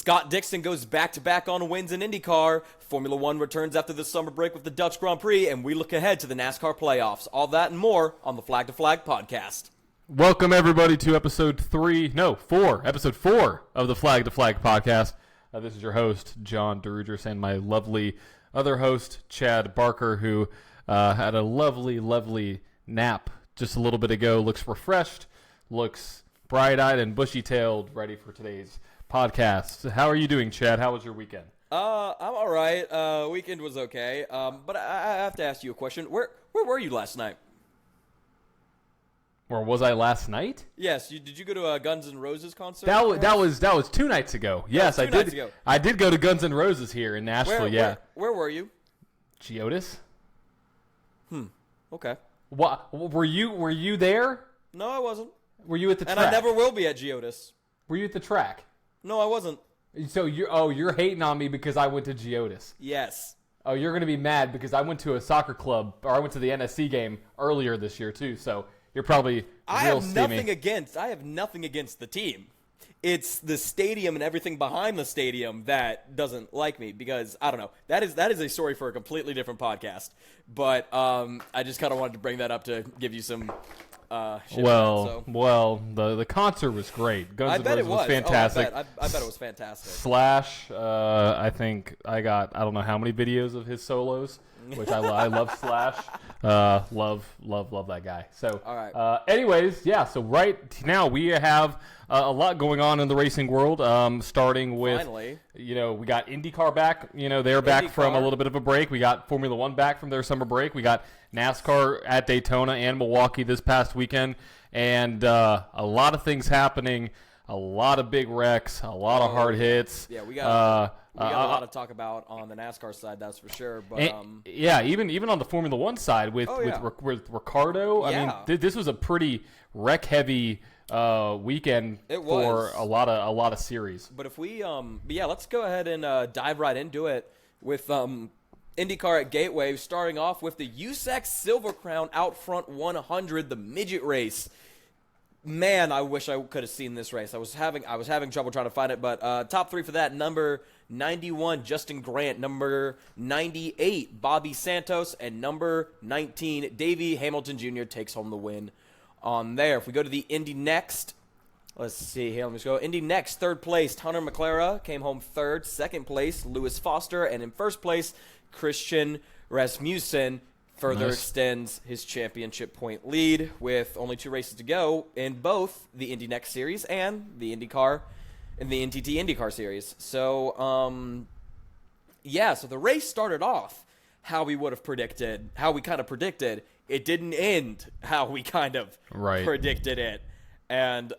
Scott Dixon goes back-to-back on wins in IndyCar. Formula One returns after the summer break with the Dutch Grand Prix, and we look ahead to the NASCAR playoffs. All that and more on the Flag to Flag podcast. Welcome, everybody, to episode 4 of the Flag to Flag podcast. This is your host, John DeRudris, and my lovely other host, Chad Barker, who had a lovely nap just a little bit ago. Looks refreshed, looks bright-eyed and bushy-tailed, ready for today's podcast. How are you doing, Chad? How was your weekend? I'm all right. Weekend was okay. But I have to ask you a question. Where were you last night? Where was I last night? Yes. Did you go to a Guns N' Roses concert? That was 2 nights ago. Yes, I did. Nights ago. I did go to Guns N' Roses here in Nashville. Where were you? Geodis. Okay. What were you there? No, I wasn't. Were you at the track? And I never will be at Geodis. Were you at the track? No, I wasn't. So you're hating on me because I went to Geodis. Yes. Oh, you're going to be mad because I went to a soccer club, or I went to the NSC game earlier this year too. So you're probably real steamy. I have nothing against the team. It's the stadium and everything behind the stadium that doesn't like me because I don't know. That is a story for a completely different podcast. But I just kind of wanted to bring that up to give you some. The concert was great. Guns N' Roses was fantastic. I bet it was fantastic. Slash, I think I don't know how many videos of his solos, which I love Slash. Love that guy. So, all right. Anyways, yeah. So right now we have a lot going on in the racing world. Starting with, finally, we got IndyCar back. They're back from a little bit of a break. We got Formula One back from their summer break. We got NASCAR at Daytona and Milwaukee this past weekend, and a lot of things happening. A lot of big wrecks, a lot of hard hits. Yeah, we got a lot to talk about on the NASCAR side, that's for sure. But even on the Formula One side with Ricardo, yeah. I mean, this was a pretty wreck heavy weekend for a lot of series. But if we let's go ahead and dive right into it with IndyCar at Gateway, starting off with the USAC Silver Crown Out Front 100, the midget race. Man, I wish I could have seen this race. I was having trouble trying to find it, but top three for that: number 91, Justin Grant; number 98, Bobby Santos; and number 19, Davey Hamilton Jr. takes home the win on there. If we go to the Indy next, let's see here. Let me just go. Indy next, third place, Hunter McLaren came home third. Second place, Lewis Foster, and in first place, Christian Rasmussen further extends his championship point lead with only 2 races to go in both the Indy Next series and the IndyCar and the NTT IndyCar series. So, so the race started off how we kind of predicted. It didn't end how we kind of predicted it, and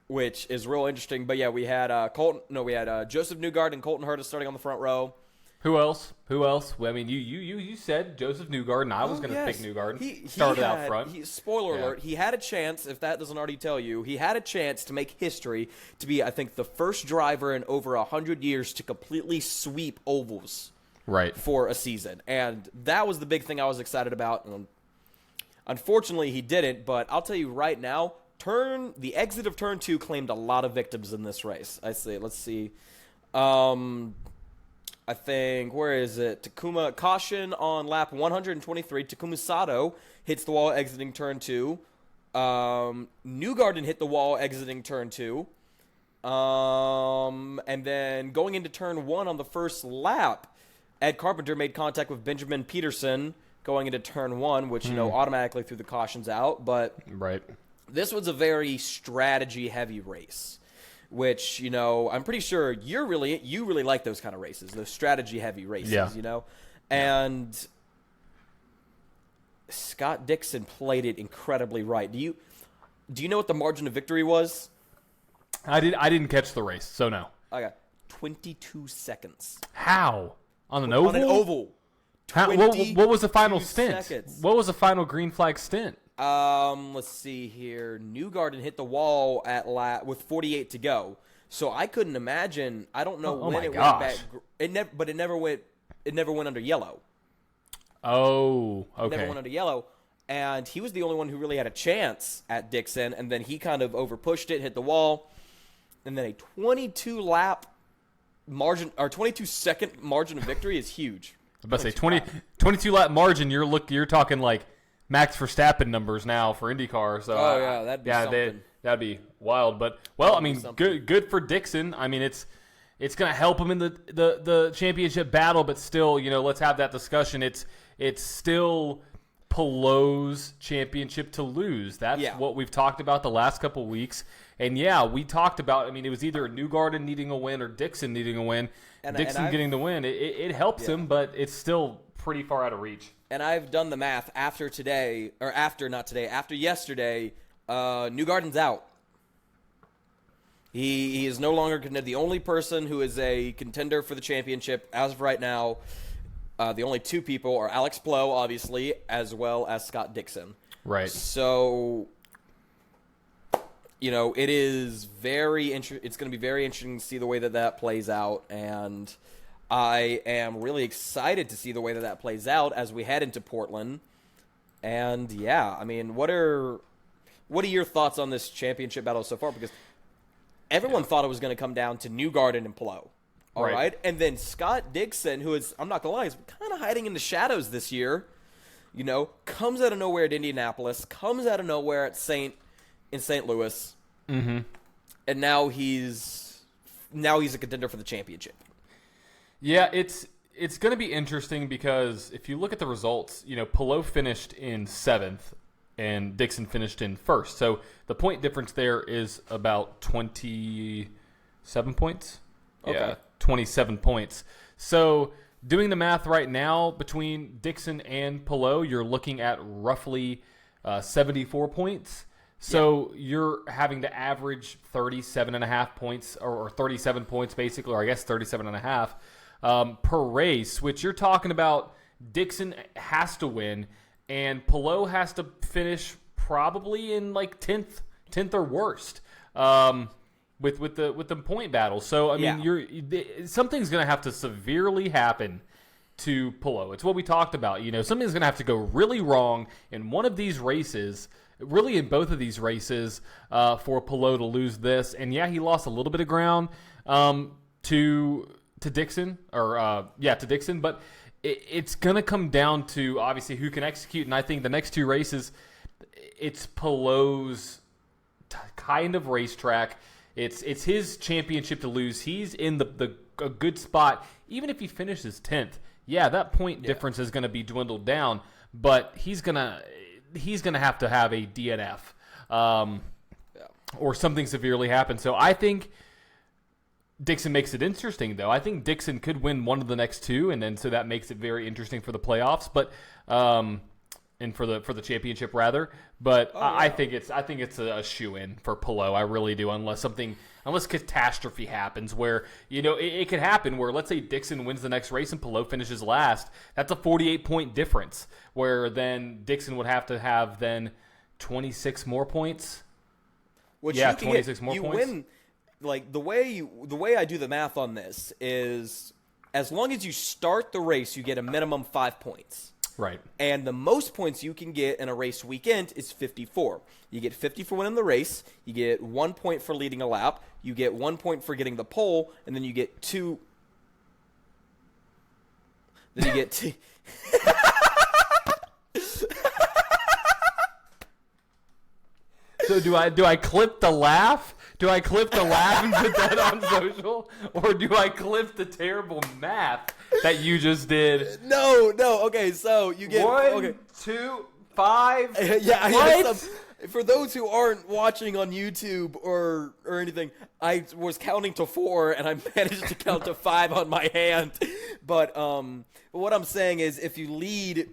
which is real interesting. But yeah, we had Joseph Newgarden and Colton Herta starting on the front row. Who else? I mean, you said Joseph Newgarden. I was going to pick Newgarden. He started out front. Spoiler alert, he had a chance, if that doesn't already tell you, he had a chance to make history, to be, I think, the first driver in over 100 years to completely sweep ovals for a season. And that was the big thing I was excited about. And unfortunately, he didn't, but I'll tell you right now, the exit of Turn 2 claimed a lot of victims in this race. Let's see. I think, where is it? Takuma, caution on lap 123. Takuma Sato hits the wall exiting turn 2. Newgarden hit the wall exiting turn 2. And then going into turn 1 on the first lap, Ed Carpenter made contact with Benjamin Peterson going into turn 1, which, automatically threw the cautions out. But this was a very strategy-heavy race, which, I'm pretty sure you really like those kind of races, those strategy-heavy races, And Scott Dixon played it incredibly right. Do you know what the margin of victory was? I didn't catch the race, so no. Okay, 22 seconds. How? On an oval? On an oval. What was the final stint? Seconds. What was the final green flag stint? Let's see here. Newgarden hit the wall with 48 to go. So I couldn't imagine. I don't know when it went back. It never went under yellow. Oh, okay. It never went under yellow. And he was the only one who really had a chance at Dixon. And then he kind of overpushed it, hit the wall. and then a 22 lap margin or 22 second margin of victory is huge. I was about to say 22 lap margin. You're talking like Max Verstappen numbers now for IndyCar. So that'd be something. That'd be wild. But good for Dixon. I mean, it's going to help him in the championship battle. But still, let's have that discussion. It's still Palou's championship to lose. That's what we've talked about the last couple of weeks. And we talked about. I mean, it was either Newgarden needing a win or Dixon needing a win. Dixon getting the win, it helps him, but it's still pretty far out of reach. And I've done the math after yesterday, Newgarden's out. He is no longer the only person who is a contender for the championship as of right now. The only two people are Alex Palou, obviously, as well as Scott Dixon. Right. So, it is it's going to be very interesting to see the way that plays out, and I am really excited to see the way that plays out as we head into Portland. And I mean, what are your thoughts on this championship battle so far? Because everyone thought it was going to come down to Newgarden and Palou. All right. And then Scott Dixon, who is, I'm not going to lie, is kind of hiding in the shadows this year, comes out of nowhere at Indianapolis, comes out of nowhere in St. Louis. Mm-hmm. And now he's a contender for the championship. Yeah, it's going to be interesting because if you look at the results, Palou finished in 7th and Dixon finished in 1st. So the point difference there is about 27 points. Okay. Yeah, 27 points. So doing the math right now between Dixon and Palou, you're looking at roughly 74 points. So you're having to average 37.5 points or 37 points basically, or I guess 37.5 per race, which you're talking about Dixon has to win and Palou has to finish probably in like 10th or worst with the point battle. So I mean, something's going to have to severely happen to Palou. It's what we talked about. Something's going to have to go really wrong in one of these races. Really, in both of these races, for Palou to lose this, and he lost a little bit of ground to Dixon, to Dixon, but it's gonna come down to obviously who can execute, and I think the next two races, it's Palou's kind of racetrack. It's his championship to lose. He's in a good spot, even if he finishes 10th. That point difference is going to be dwindled down, but he's gonna have a DNF or something severely happen. So I think Dixon makes it interesting, though. I think Dixon could win one of the next two, and then so that makes it very interesting for the playoffs. But and for the championship rather. But I think it's a shoe-in for Palou. I really do, unless catastrophe happens where it could happen where let's say Dixon wins the next race and Palou finishes last. That's a 48-point difference where then Dixon would have to have then 26 more points. Which 26 more you points. Win, like the way I do the math on this is as long as you start the race, you get a minimum 5 points. Right. And the most points you can get in a race weekend is 54. You get 50 for winning the race. You get 1 point for leading a lap. You get 1 point for getting the pole. And then you get 2. Then you get 2. So do I clip the laugh? Do I clip the laugh and put that on social? Or do I clip the terrible math that you just did? No. Okay, so you get 1, 2, 5. Yeah, what? For those who aren't watching on YouTube or anything, I was counting to 4 and I managed to count to 5 on my hand. But what I'm saying is, if you lead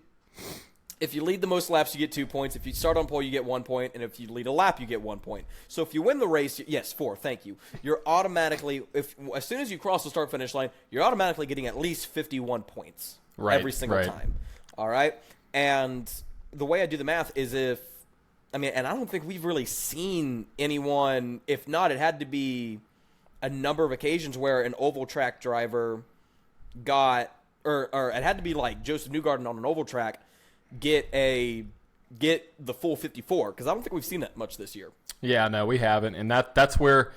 the most laps, you get 2 points. If you start on pole, you get 1 point. And if you lead a lap, you get 1 point. So if you win the race, yes, 4, thank you. You're automatically, as soon as you cross the start-finish line, you're automatically getting at least 51 points every single time. All right? And the way I do the math is and I don't think we've really seen anyone, if not, it had to be a number of occasions where an oval track driver got, or it had to be like Joseph Newgarden on an oval track, get the full 54, because I don't think we've seen that much this year. Yeah, no, we haven't, and that's where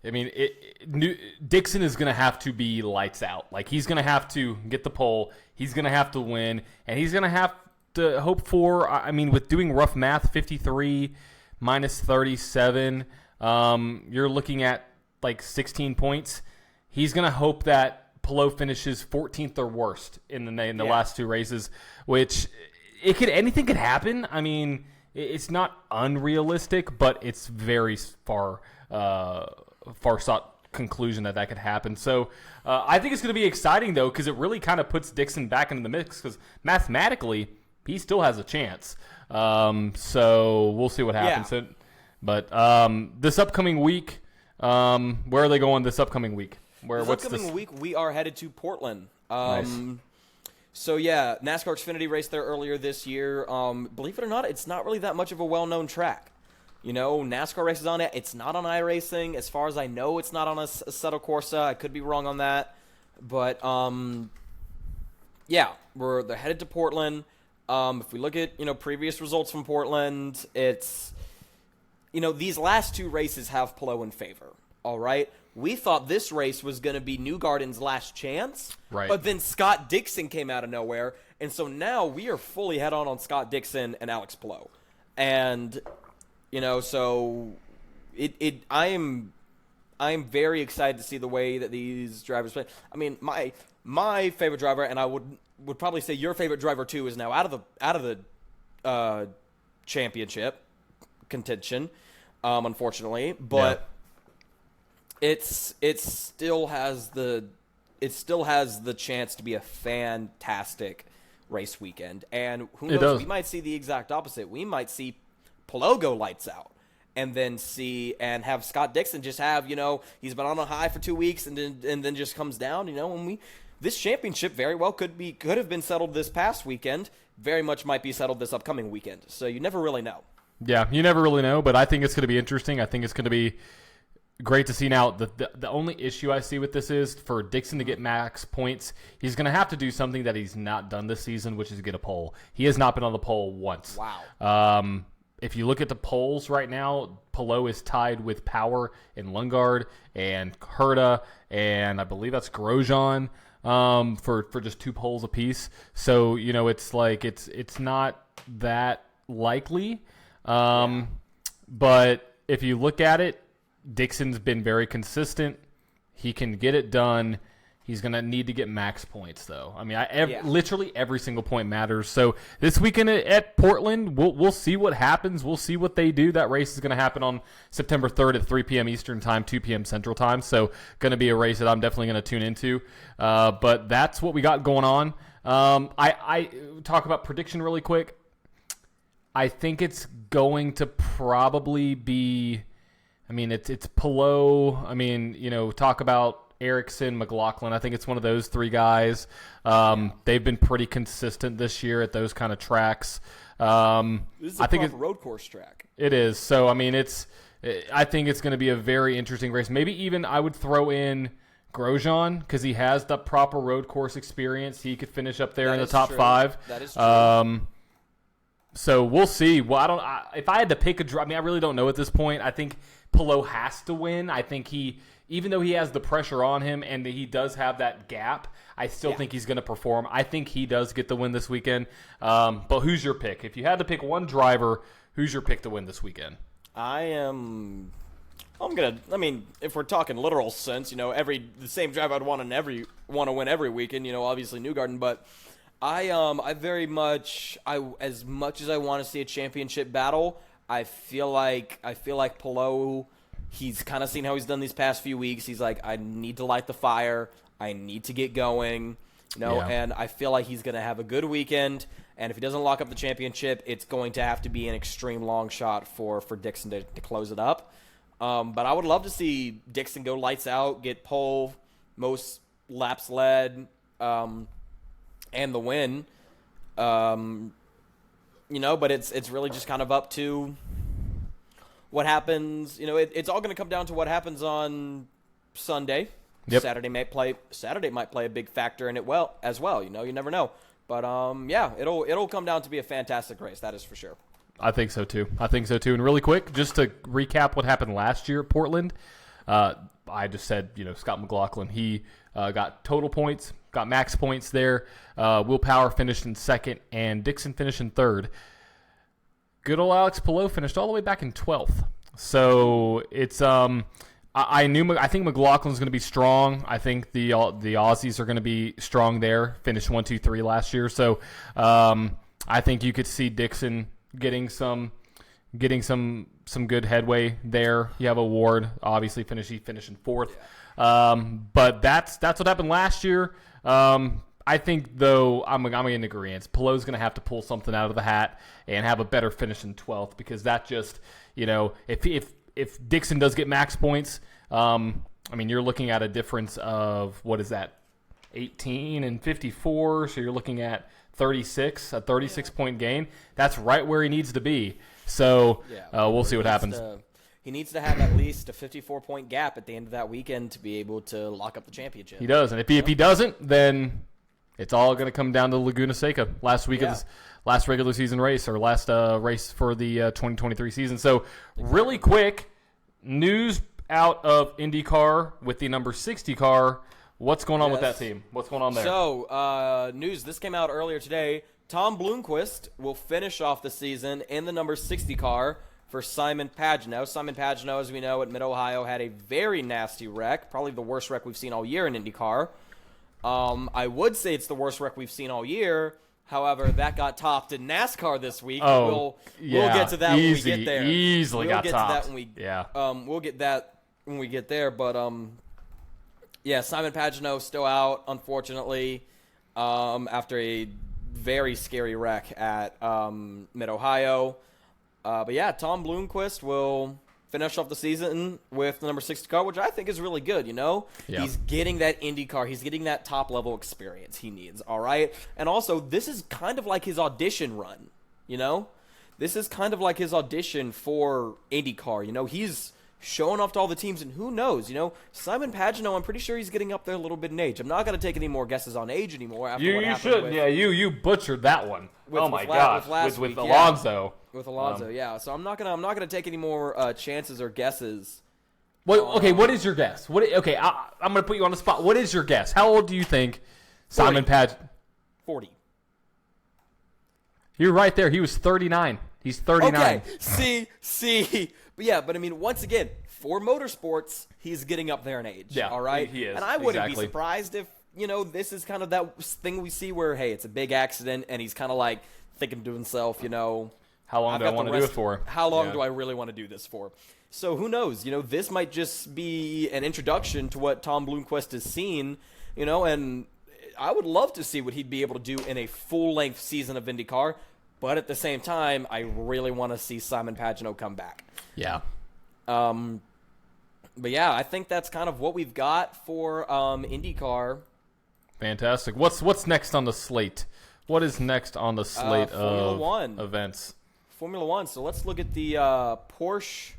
I mean, Dixon is going to have to be lights out. Like, he's going to have to get the pole. He's going to have to win. And he's going to have to hope for, I mean, with doing rough math, 53 minus 37, you're looking at like 16 points. He's going to hope that Palou finishes 14th or worst in the last two races, which anything could happen. I mean, it's not unrealistic, but it's very far sought conclusion that could happen. So I think it's going to be exciting, though, because it really kind of puts Dixon back into the mix, because mathematically he still has a chance. So we'll see what happens. Yeah. But this upcoming week, where are they going this upcoming week? This upcoming week, we are headed to Portland. Nice. So, yeah, NASCAR Xfinity raced there earlier this year. Believe it or not, it's not really that much of a well-known track. You know, NASCAR races on it. It's not on iRacing. As far as I know, it's not on a Assetto Corsa. I could be wrong on that. But, yeah, they're headed to Portland. If we look at, previous results from Portland, it's, these last two races have Palou in favor, all right? We thought this race was going to be Newgarden's last chance, right? But then Scott Dixon came out of nowhere, and so now we are fully head-on on Scott Dixon and Alex Palou. And, so I am very excited to see the way that these drivers play. I mean, my favorite driver, and I would probably say your favorite driver too, is now out of the championship contention, unfortunately, but. Yeah. It still has the chance to be a fantastic race weekend, and who knows? We might see the exact opposite. We might see Palou go lights out, and then have Scott Dixon just have he's been on a high for 2 weeks, and then just comes down. This championship very well could have been settled this past weekend. Very much might be settled this upcoming weekend. So you never really know. Yeah, you never really know, but I think it's going to be interesting. I think it's going to be great to see. Now, the only issue I see with this is for Dixon to get max points, he's going to have to do something that he's not done this season, which is get a pole. He has not been on the pole once. Wow. If you look at the polls right now, Palou is tied with Power and Lundgaard and Herta, and I believe that's Grosjean for just 2 poles apiece. So, it's like it's not that likely. But if you look at it, Dixon's been very consistent. He can get it done. He's going to need to get max points, though. I mean, literally every single point matters. So this weekend at Portland, we'll see what happens. We'll see what they do. That race is going to happen on September 3rd at 3 p.m. Eastern Time, 2 p.m. Central Time. So going to be a race that I'm definitely going to tune into. But that's what we got going on. I talk about prediction really quick. I think it's going to probably be... I mean, it's Palou. I mean, talk about Ericsson, McLaughlin. I think it's one of those 3 guys. They've been pretty consistent this year at those kind of tracks. This is a proper road course track. It is. So, I mean, I think it's going to be a very interesting race. Maybe even I would throw in Grosjean because he has the proper road course experience. He could finish up there in the top 5. That is true. So we'll see. Well, if I had to pick a driver, I mean, I really don't know at this point. I think Palou has to win. I think even though he has the pressure on him and he does have that gap, I still think he's going to perform. I think he does get the win this weekend. But who's your pick? If you had to pick one driver, who's your pick to win this weekend? I mean, if we're talking literal sense, the same driver I'd want to win every weekend, obviously Newgarden, but as much as I want to see a championship battle, I feel like Palou, he's kind of seen how he's done these past few weeks. He's like, I need to light the fire. I need to get going, and I feel like he's going to have a good weekend. And if he doesn't lock up the championship, it's going to have to be an extreme long shot for Dixon to close it up. But I would love to see Dixon go lights out, get pole, most laps led, and the win. But it's really just kind of up to what happens. It's all going to come down to what happens on Sunday. Yep. Saturday might play a big factor in it as well. You never know. But it'll come down to be a fantastic race. That is for sure. I think so too. And really quick, just to recap what happened last year at Portland. I just said, Scott McLaughlin, he got total points, got max points there. Will Power finished in second, and Dixon finished in third. Good old Alex Palou finished all the way back in 12th. So it's I think McLaughlin's going to be strong. I think the Aussies are going to be strong there. Finished 1, 2, 3 last year. So I think you could see Dixon getting some good headway there. You have a Ward, obviously he finished in fourth. But that's what happened last year. I think, though, I'm in agreement. Palou's going to have to pull something out of the hat and have a better finish in 12th, because that just, if Dixon does get max points, you're looking at a difference of, what is that, 18 and 54, so you're looking at 36, a 36-point gain. That's right where he needs to be. So we'll see what happens. He needs to have at least a 54-point gap at the end of that weekend to be able to lock up the championship. He does, and if he doesn't, then it's all going to come down to Laguna Seca last week of this last regular season race, or last race for the 2023 season. So really quick, news out of IndyCar with the number 60 car. What's going on with that team? What's going on there? So, news. This came out earlier today. Tom Bloomquist will finish off the season in the number 60 car for Simon Pagenaud. Simon Pagenaud, as we know, at Mid-Ohio had a very nasty wreck, probably the worst wreck we've seen all year in IndyCar. I would say it's the worst wreck we've seen all year. However, that got topped in NASCAR this week. We'll get to that when we get there. Easily got topped. We'll get that when we get there. But Simon Pagenaud still out, unfortunately, after a very scary wreck at Mid-Ohio. But Tom Bloomquist will finish off the season with the number 60 car, which I think is really good, He's getting that IndyCar. He's getting that top-level experience he needs, all right? And also, this is kind of like his audition run, This is kind of like his audition for IndyCar, He's showing off to all the teams, and who knows, Simon Pagenaud, I'm pretty sure he's getting up there a little bit in age. I'm not going to take any more guesses on age anymore after what happened you butchered that one. With Alonso. With Alonso, So I'm not gonna take any more chances or guesses. What is your guess? I'm gonna put you on the spot. What is your guess? How old do you think Simon Pagenaud? 40. You're right there. He was 39. He's 39. Okay. See. But once again, for motorsports, he's getting up there in age. Yeah, all right. He is. And I wouldn't be surprised if this is kind of that thing we see where, hey, it's a big accident, and he's kind of like thinking to himself, how long do I want to do it for? How long do I really want to do this for? So who knows? This might just be an introduction to what Tom Bloomquist has seen, and I would love to see what he'd be able to do in a full-length season of IndyCar. But at the same time, I really want to see Simon Pagenaud come back. Yeah. I think that's kind of what we've got for IndyCar. Fantastic. What's next on the slate? What is next on the slate of events? Formula One. So let's look at the Porsche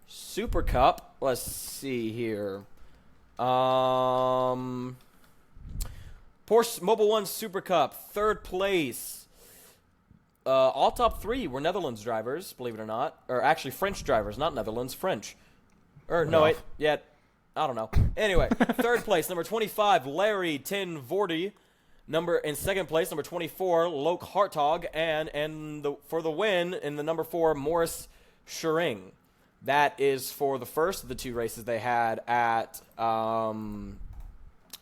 Super Cup. Let's see here. Porsche Mobil 1 Super Cup, third place. All top three were Netherlands drivers, believe it or not. Or actually French drivers, not Netherlands, French. I don't know. Anyway, third place, number 25, Larry Ten Voorde. In second place, number 24, Loke Hartog. And for the win, in the number 4, Morris Schering. That is for the first of the two races they had at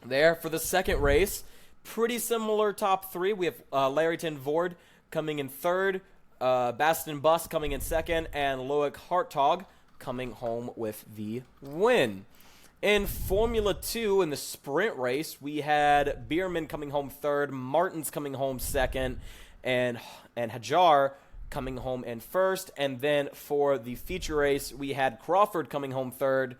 there. For the second race, pretty similar top three. We have Larry Ten Voorde coming in third, Baston Bus coming in second, and Loic Hartog coming home with the win. In Formula 2, in the sprint race, we had Bierman coming home third, Martins coming home second, and Hajar coming home in first. And then for the feature race, we had Crawford coming home third,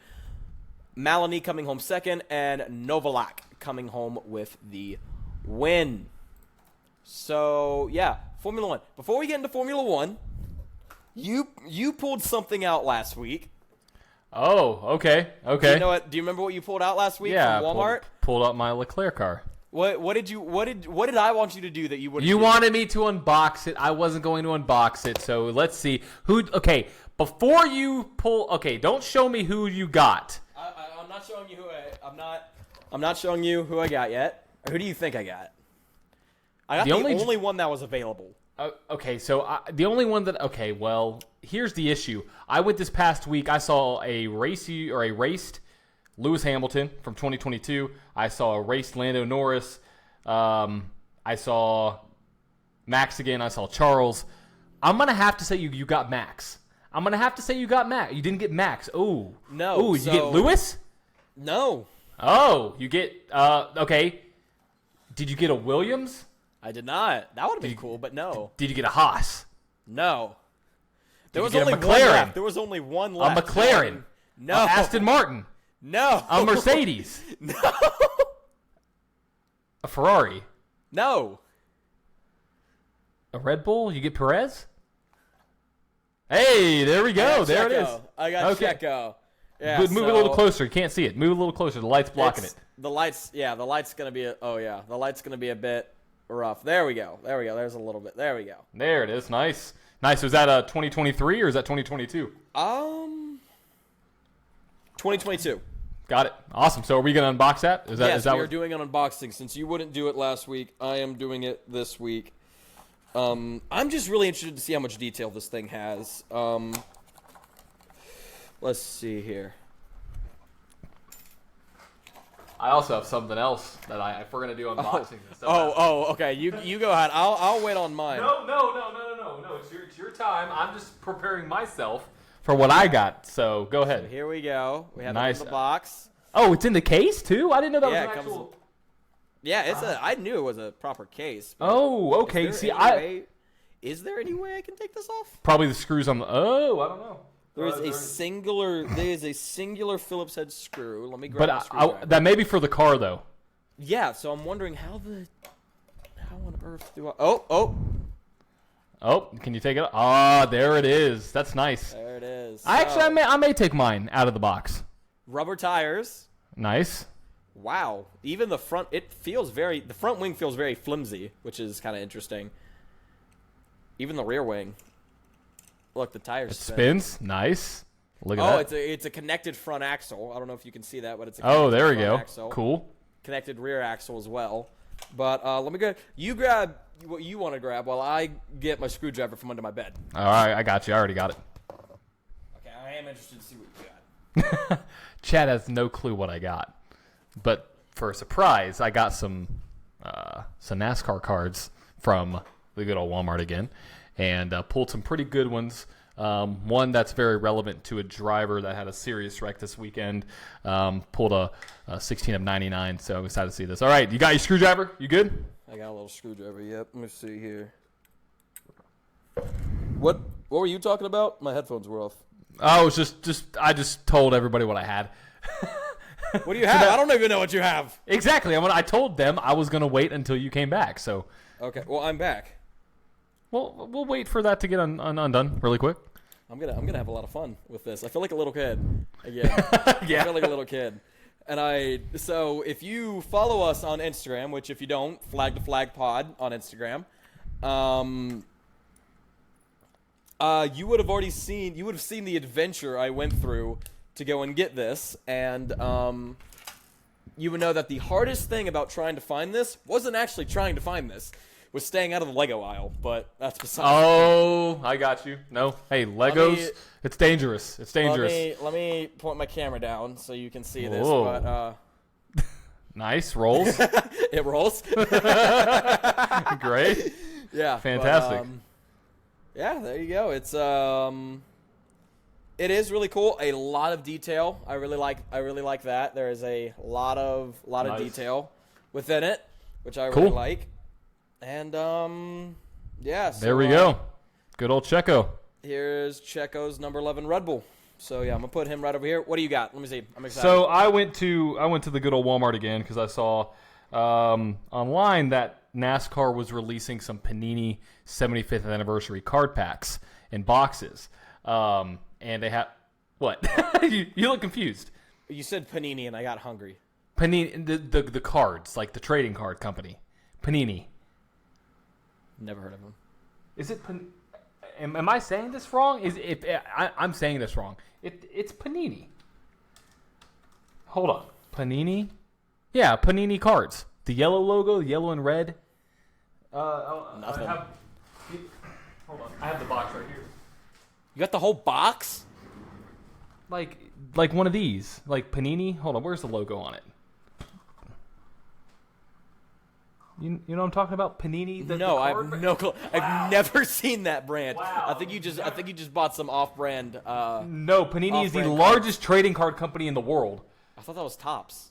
Maloney coming home second, and Novalak coming home with the win. So, Formula 1. Before we get into Formula 1, you pulled something out last week. Oh, okay. Do you know what? Do you remember what you pulled out last week from Walmart? Pulled out my Leclerc car. What did I want you to do that you wouldn't? You wanted me to unbox it. I wasn't going to unbox it. So let's see who. Okay, before you pull. Okay, don't show me who you got. not showing you I'm not showing you who I got yet. Or who do you think I got? I got the only one that was available. Okay, so the only one that... Okay, well, here's the issue. I went this past week. I saw a raced Lewis Hamilton from 2022. I saw a raced Lando Norris. I saw Max again. I saw Charles. I'm going to have to say you got Max. I'm going to have to say you got Max. You didn't get Max. Ooh. No. Ooh, you get Lewis? No. Oh, you get... okay. Did you get a Williams? I did not. That would have been cool, but no. Did you get a Haas? No. There was you get only a one McLaren? left. There was only one left. A McLaren? No. Aston Martin? No. A Mercedes? No. A Ferrari? No. A Red Bull? You get Perez? Hey, there we go. There it is. I got Checo. Yeah, Move it a little closer. You can't see it. Move a little closer. The light's blocking it. The light's gonna be the light's gonna be a bit rough. There we go. There's a little bit. There we go. There it is. Nice. Was that 2023 or is that 2022? 2022. Got it. Awesome. So are we gonna unbox that? We are doing an unboxing. Since you wouldn't do it last week, I am doing it this week. I'm just really interested to see how much detail this thing has. Let's see here. I also have something else that if we're gonna do unboxing. Okay. You go ahead. I'll wait on mine. No. It's your time. I'm just preparing myself for what I got. So go ahead. So here we go. We have Nice. it in the box. Oh, it's in the case too. I didn't know that was an it actual. Yeah, I knew it was a proper case. Oh, okay. Is there any way I can take this off? Probably the screws on the. Oh, I don't know. There is a singular Phillips head screw. Let me grab the screwdriver. That may be for the car though. Yeah, so I'm wondering how on earth do I? Oh, can you take it? Ah, there it is. That's nice. There it is. I may take mine out of the box. Rubber tires. Nice. Wow. Even the front, the front wing feels very flimsy, which is kind of interesting. Even the rear wing. Look, the tires spins. Nice. Look at that. It's a connected front axle. I don't know if you can see that, but it's a there we go. Axle. Cool. Connected rear axle as well. But let me go. You grab what you want to grab while I get my screwdriver from under my bed. All right, I got you. I already got it. Okay, I am interested to see what you got. Chad has no clue what I got, but for a surprise, I got some NASCAR cards from the good old Walmart again, and pulled some pretty good ones. One that's very relevant to a driver that had a serious wreck this weekend. Pulled a 16 of 99, so I'm excited to see this. All right, you got your screwdriver? You good? I got a little screwdriver, yep. Let me see here. What were you talking about? My headphones were off. Oh, it's I just told everybody what I had. What do you have? I don't even know what you have. Exactly. I told them I was going to wait until you came back, so. Okay, well, I'm back. Well, we'll wait for that to get undone really quick. I'm gonna have a lot of fun with this. I feel like a little kid again. Yeah. I feel like a little kid. And so if you follow us on Instagram, which if you don't, Flag to Flag Pod on Instagram, you would have seen the adventure I went through to go and get this, and you would know that the hardest thing about trying to find this wasn't actually trying to find this. Was staying out of the Lego aisle, but that's beside. Oh, I got you. No, hey, Legos, it's dangerous. It's dangerous. Let me point my camera down so you can see this. Whoa. But nice rolls. It rolls. Great. Yeah. Fantastic. But, yeah, there you go. It's it is really cool. A lot of detail. I really like that. There is a lot of detail within it, which I really like. And, yeah. So, there we go. Good old Checo. Here's Checo's number 11 Red Bull. So, yeah, I'm going to put him right over here. What do you got? Let me see. I'm excited. So, I went to the good old Walmart again because I saw online that NASCAR was releasing some Panini 75th anniversary card packs in boxes. And they have... What? you look confused. You said Panini and I got hungry. Panini, the cards, like the trading card company. Panini. Never heard of him. Is it? Am I saying this wrong? I'm saying this wrong. It's Panini. Hold on. Panini? Yeah, Panini cards. The yellow logo, the yellow and red. Nothing. Hold on. I have the box right here. You got the whole box? Like one of these. Like Panini. Hold on. Where's the logo on it? You know what I'm talking about? Panini? No, I have no clue. Wow. I've never seen that brand. Wow. I think you just bought some off-brand. No, Panini is the off-brand largest trading card company in the world. I thought that was Topps.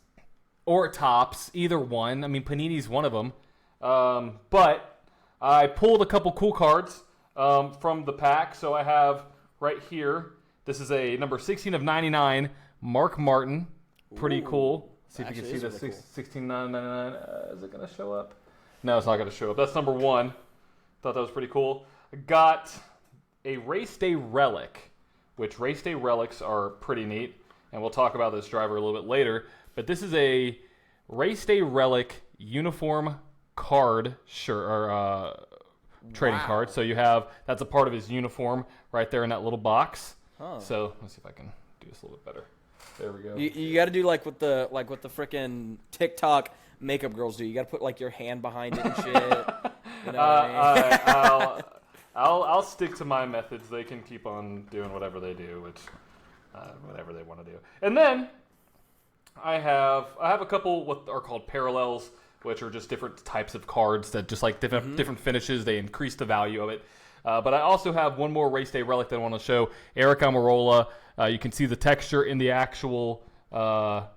Or Topps, either one. I mean, Panini's one of them. But I pulled a couple cool cards from the pack. So I have right here, this is a number 16 of 99, Mark Martin. Pretty cool. See if you can see the really 16.99. Is it going to show up? No, it's not going to show up. That's number 1. Thought that was pretty cool. I got a Race Day Relic, which Race Day Relics are pretty neat. And we'll talk about this driver a little bit later. But this is a Race Day Relic uniform card trading card. So you have, that's a part of his uniform right there in that little box. Huh. So let's see if I can do this a little bit better. There we go. You got to do like what the frickin' TikTok makeup girls do. You got to put like your hand behind it and shit. You know what I mean? I'll stick to my methods. They can keep on doing whatever they do, which whatever they want to do. And then I have a couple what are called parallels, which are just different types of cards that just like different finishes. They increase the value of it. But I also have one more Race Day Relic that I want to show. Eric Almirola. You can see the texture in the actual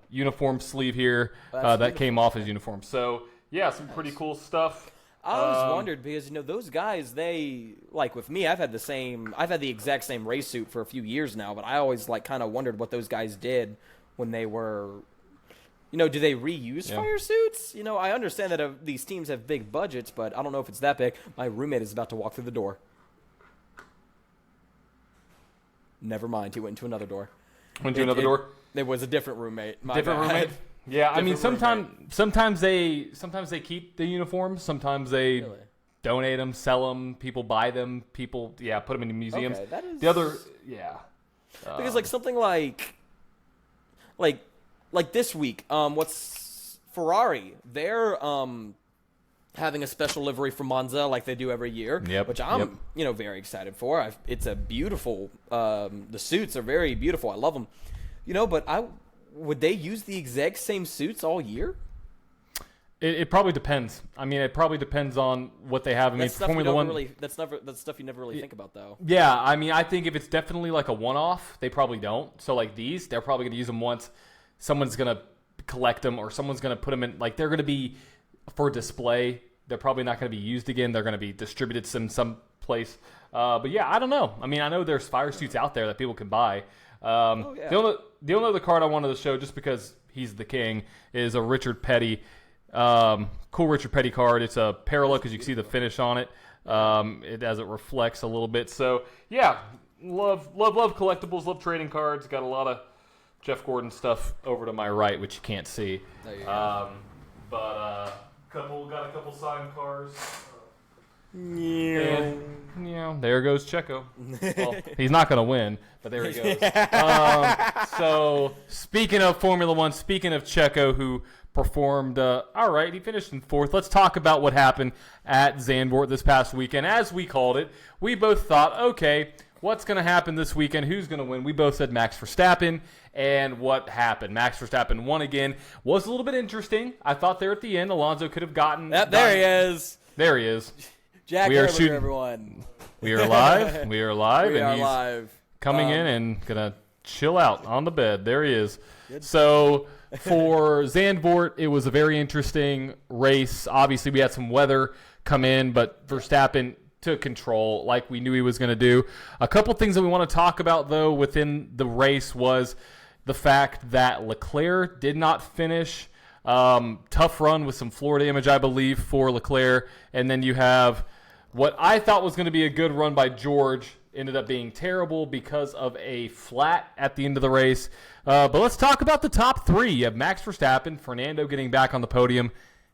uniform sleeve here that came off his uniform. So, yeah, some pretty cool stuff. I always wondered because, those guys, they, like with me, I've had the exact same race suit for a few years now, but I always kind of wondered what those guys did when they were, do they reuse fire suits? I understand that these teams have big budgets, but I don't know if it's that big. My roommate is about to walk through the door. Never mind. He went into another door. Another door? It was a different roommate. Roommate? Yeah, I mean, sometimes they keep the uniforms. Sometimes they donate them, sell them. People buy them. People, put them in museums. Okay, that is... The other, because something like this week, what's Ferrari? They're having a special livery from Monza like they do every year, which I'm very excited for. It's a beautiful. The suits are very beautiful. I love them. But would they use the exact same suits all year? It probably depends. I mean, it probably depends on what they have. I mean, Formula One. That's stuff you never really think about, though. Yeah, I mean, I think if it's definitely like a one-off, they probably don't. So like these, they're probably going to use them once. Someone's going to collect them, or someone's going to put them in. Like they're going to be for display. They're probably not going to be used again. They're going to be distributed some place. But yeah, I don't know. I mean, I know there's fire suits out there that people can buy. The only other card I wanted to show, just because he's the king, is a Richard Petty. Cool Richard Petty card. It's a parallel because you can see the finish on it. As it reflects a little bit. So yeah, love collectibles. Love trading cards. Got a lot of Jeff Gordon stuff over to my right, which you can't see. There you go. Got a couple signed cars. Yeah. And, there goes Checo. Well, he's not going to win, but there he goes. So, speaking of Formula One, speaking of Checo, who performed all right, he finished in 4th. Let's talk about what happened at Zandvoort this past weekend. As we called it, we both thought, okay, what's going to happen this weekend? Who's going to win? We both said Max Verstappen. And what happened? Max Verstappen won again. Was a little bit interesting. I thought there at the end, Alonso could have gotten... There he is. There he is. Jack we are shooting, everyone. We are live. We are live. We and are he's live. Coming in and going to chill out on the bed. There he is. Good. So for Zandvoort, it was a very interesting race. Obviously, we had some weather come in, but Verstappen took control like we knew he was going to do. A couple things that we want to talk about, though, within the race was the fact that Leclerc did not finish. Tough run with some floor damage, I believe, for Leclerc. And then you have what I thought was going to be a good run by George. Ended up being terrible because of a flat at the end of the race. But let's talk about the top 3. You have Max Verstappen, Fernando getting back on the podium.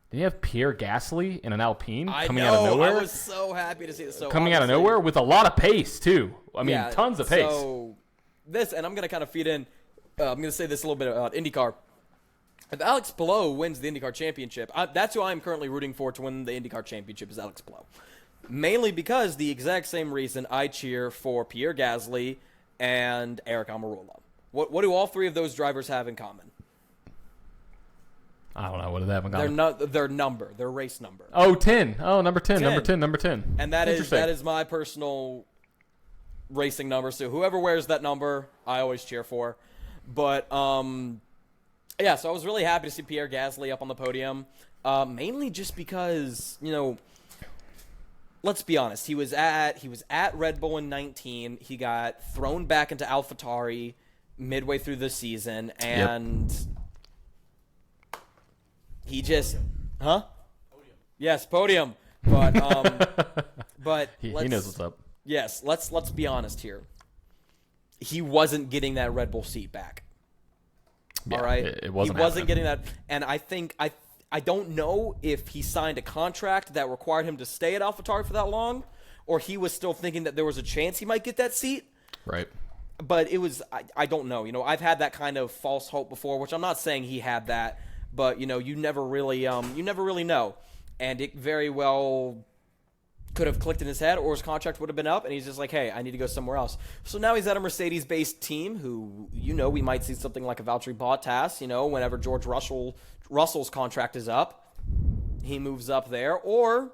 Then you have Pierre Gasly in an Alpine coming out of nowhere. I was so happy to see this. Coming out of nowhere with a lot of pace, too. I mean, tons of pace. So and I'm going to kind of feed in. I'm going to say this a little bit about IndyCar. If Alex Palou wins the IndyCar championship, that's who I'm currently rooting for to win the IndyCar championship is Alex Palou. Mainly because the exact same reason I cheer for Pierre Gasly and Eric Almirola. What do all three of those drivers have in common? I don't know. What do they have in common? Their race number. Oh, 10. Oh, number 10. 10. Number 10. And that is my personal racing number. So whoever wears that number, I always cheer for. But yeah, so I was really happy to see Pierre Gasly up on the podium. Mainly just because, let's be honest, he was at Red Bull in 19. He got thrown back into AlphaTauri midway through the season, and he just podium. Yes, podium. But he knows what's up. Yes, let's be honest here. He wasn't getting that Red Bull seat back. Yeah, all right, it wasn't. He wasn't getting that, and I think I don't know if he signed a contract that required him to stay at AlphaTauri for that long, or he was still thinking that there was a chance he might get that seat. Right. But it was, I don't know. I've had that kind of false hope before, which I'm not saying he had that, but you never really know. And it very well could have clicked in his head, or his contract would have been up, and he's just like, hey, I need to go somewhere else. So now he's at a Mercedes-based team who, we might see something like a Valtteri Bottas, whenever George Russell's contract is up, he moves up there, or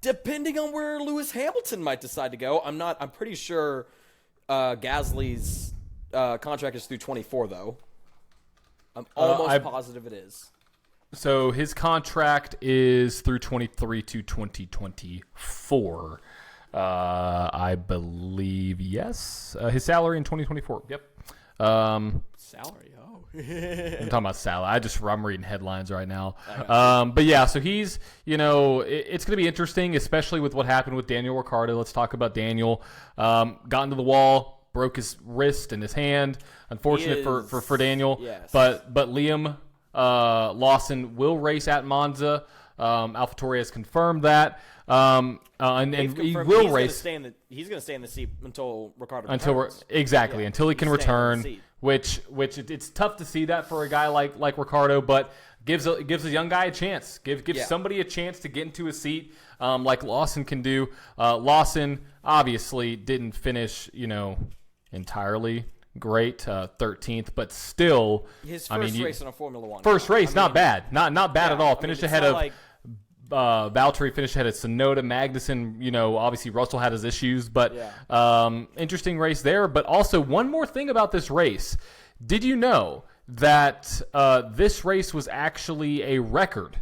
depending on where Lewis Hamilton might decide to go. I'm pretty sure Gasly's contract is through 24, though. I'm almost positive it is. So his contract is through 23 to 2024. I believe, yes. His salary in 2024. Yep. Salary, oh. I'm talking about salary. I'm reading headlines right now. But yeah, so he's, it's going to be interesting, especially with what happened with Daniel Ricciardo. Let's talk about Daniel. Got into the wall, broke his wrist and his hand. Unfortunate for Daniel. Yes. But Liam Lawson will race at Monza. AlphaTauri has confirmed that. And he will race. He's going to stay in the seat until Ricciardo returns. Until he can return. Which it's tough to see that for a guy like Ricciardo, but gives a young guy a chance. Gives somebody a chance to get into a seat, like Lawson can do. Lawson obviously didn't finish, entirely great, 13th, but still, his first race in a Formula One. First race, not bad, not bad at all. Finished ahead of Valtteri, finished ahead of Tsunoda, Magnussen. Obviously Russell had his issues, but interesting race there. But also one more thing about this race: did you know that this race was actually a record?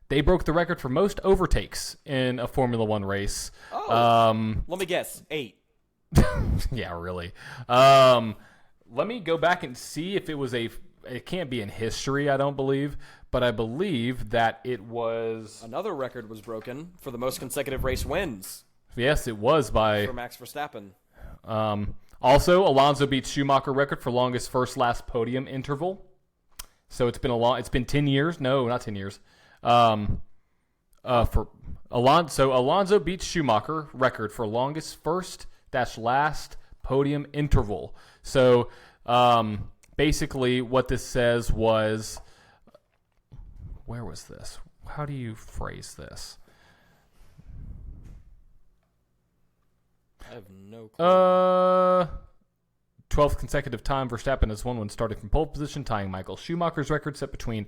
They broke the record for most overtakes in a Formula One race. Oh, let me guess, 8. Yeah, really. Let me go back and see if it was it can't be in history, I don't believe, but I believe that it was... Another record was broken for the most consecutive race wins. Yes, it was for Max Verstappen. Also, Alonso beat Schumacher record for longest first-last podium interval. So it's been 10 years. No, not 10 years. Alonso beats Schumacher record for longest first-last podium interval. So basically what this says was, where was this? How do you phrase this? I have no clue. 12th consecutive time Verstappen has won when starting from pole position, tying Michael Schumacher's record set between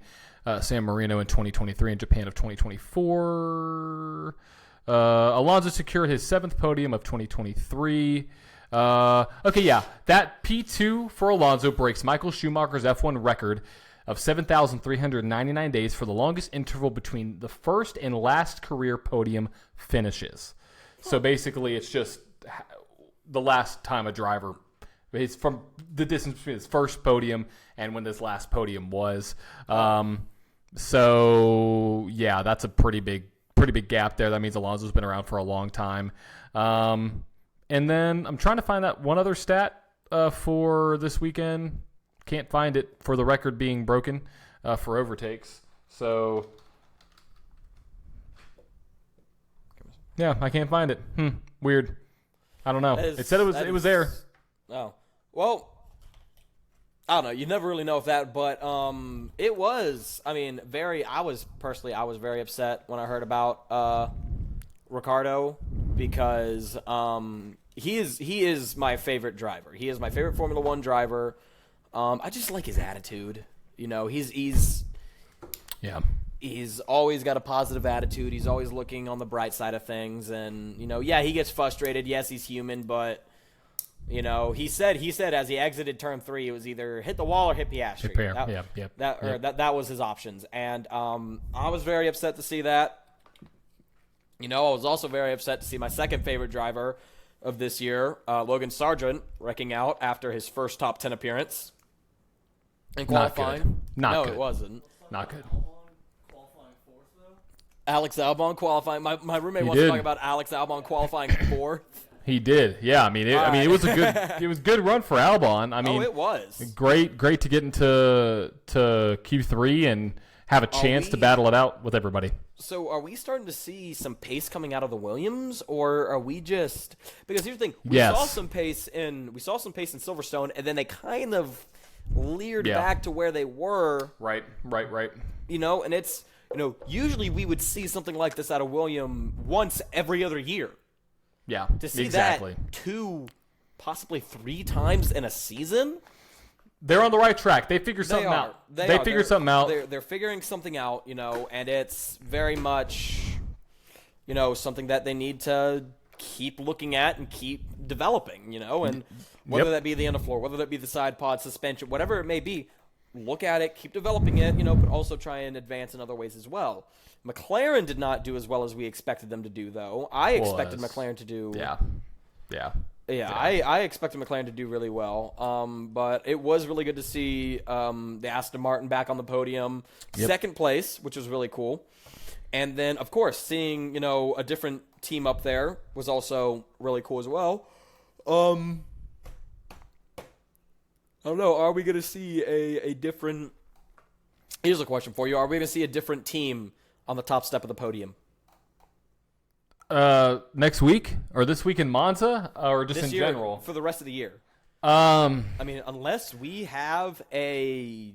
San Marino in 2023 and Japan of 2024. Alonso secured his 7th podium of 2023. That P2 for Alonso breaks Michael Schumacher's F1 record of 7,399 days for the longest interval between the first and last career podium finishes. So basically, it's just the last time a driver, it's from the distance between his first podium and when this last podium was. So yeah, that's a pretty big gap there. That means Alonso's been around for a long time. And then I'm trying to find that one other stat for this weekend. Can't find it for the record being broken for overtakes. So yeah, I can't find it. Weird. I don't know. It said it was there. Oh. Well, I don't know. You never really know if that, but it was. I mean, I was very upset when I heard about Ricardo because he is my favorite driver. He is my favorite Formula One driver. I just like his attitude. You know, he's always got a positive attitude. He's always looking on the bright side of things, and you know, yeah, he gets frustrated. Yes, he's human, but. You know, he said as he exited turn 3, it was either hit the wall or hit Piastri. That was his options. And I was very upset to see that. You know, I was also very upset to see my second favorite driver of this year, Logan Sargent, wrecking out after his first top 10 appearance in qualifying. Not good. It wasn't. Not good. Alex Albon qualifying. My roommate wants to talk about Alex Albon qualifying 4th. He did, yeah. I mean, it was a good run for Albon. I mean, it was great to get into Q3 and have a chance to battle it out with everybody. So, are we starting to see some pace coming out of the Williams, or are we just because here's the thing: we saw some pace in Silverstone, and then they kind of leered back to where they were. Right. You know, and it's usually we would see something like this out of Williams once every other year. Yeah, to see that 2, possibly 3 times in a season, they're on the right track. They figured something out. They figured something out. They're figuring something out, and it's very much, something that they need to keep looking at and keep developing, and whether that be the underfloor, whether that be the side pod suspension, whatever it may be, look at it, keep developing it, but also try and advance in other ways as well. McLaren did not do as well as we expected them to do, though. I expected McLaren to do... I expected McLaren to do really well. But it was really good to see the Aston Martin back on the podium. Second place, which was really cool. And then, of course, seeing, a different team up there was also really cool as well. I don't know. Are we going to see a different... Here's a question for you. Are we going to see a different team on the top step of the podium? Next week? Or this week in Monza? Or just this in year, general? For the rest of the year. I mean, unless we have a...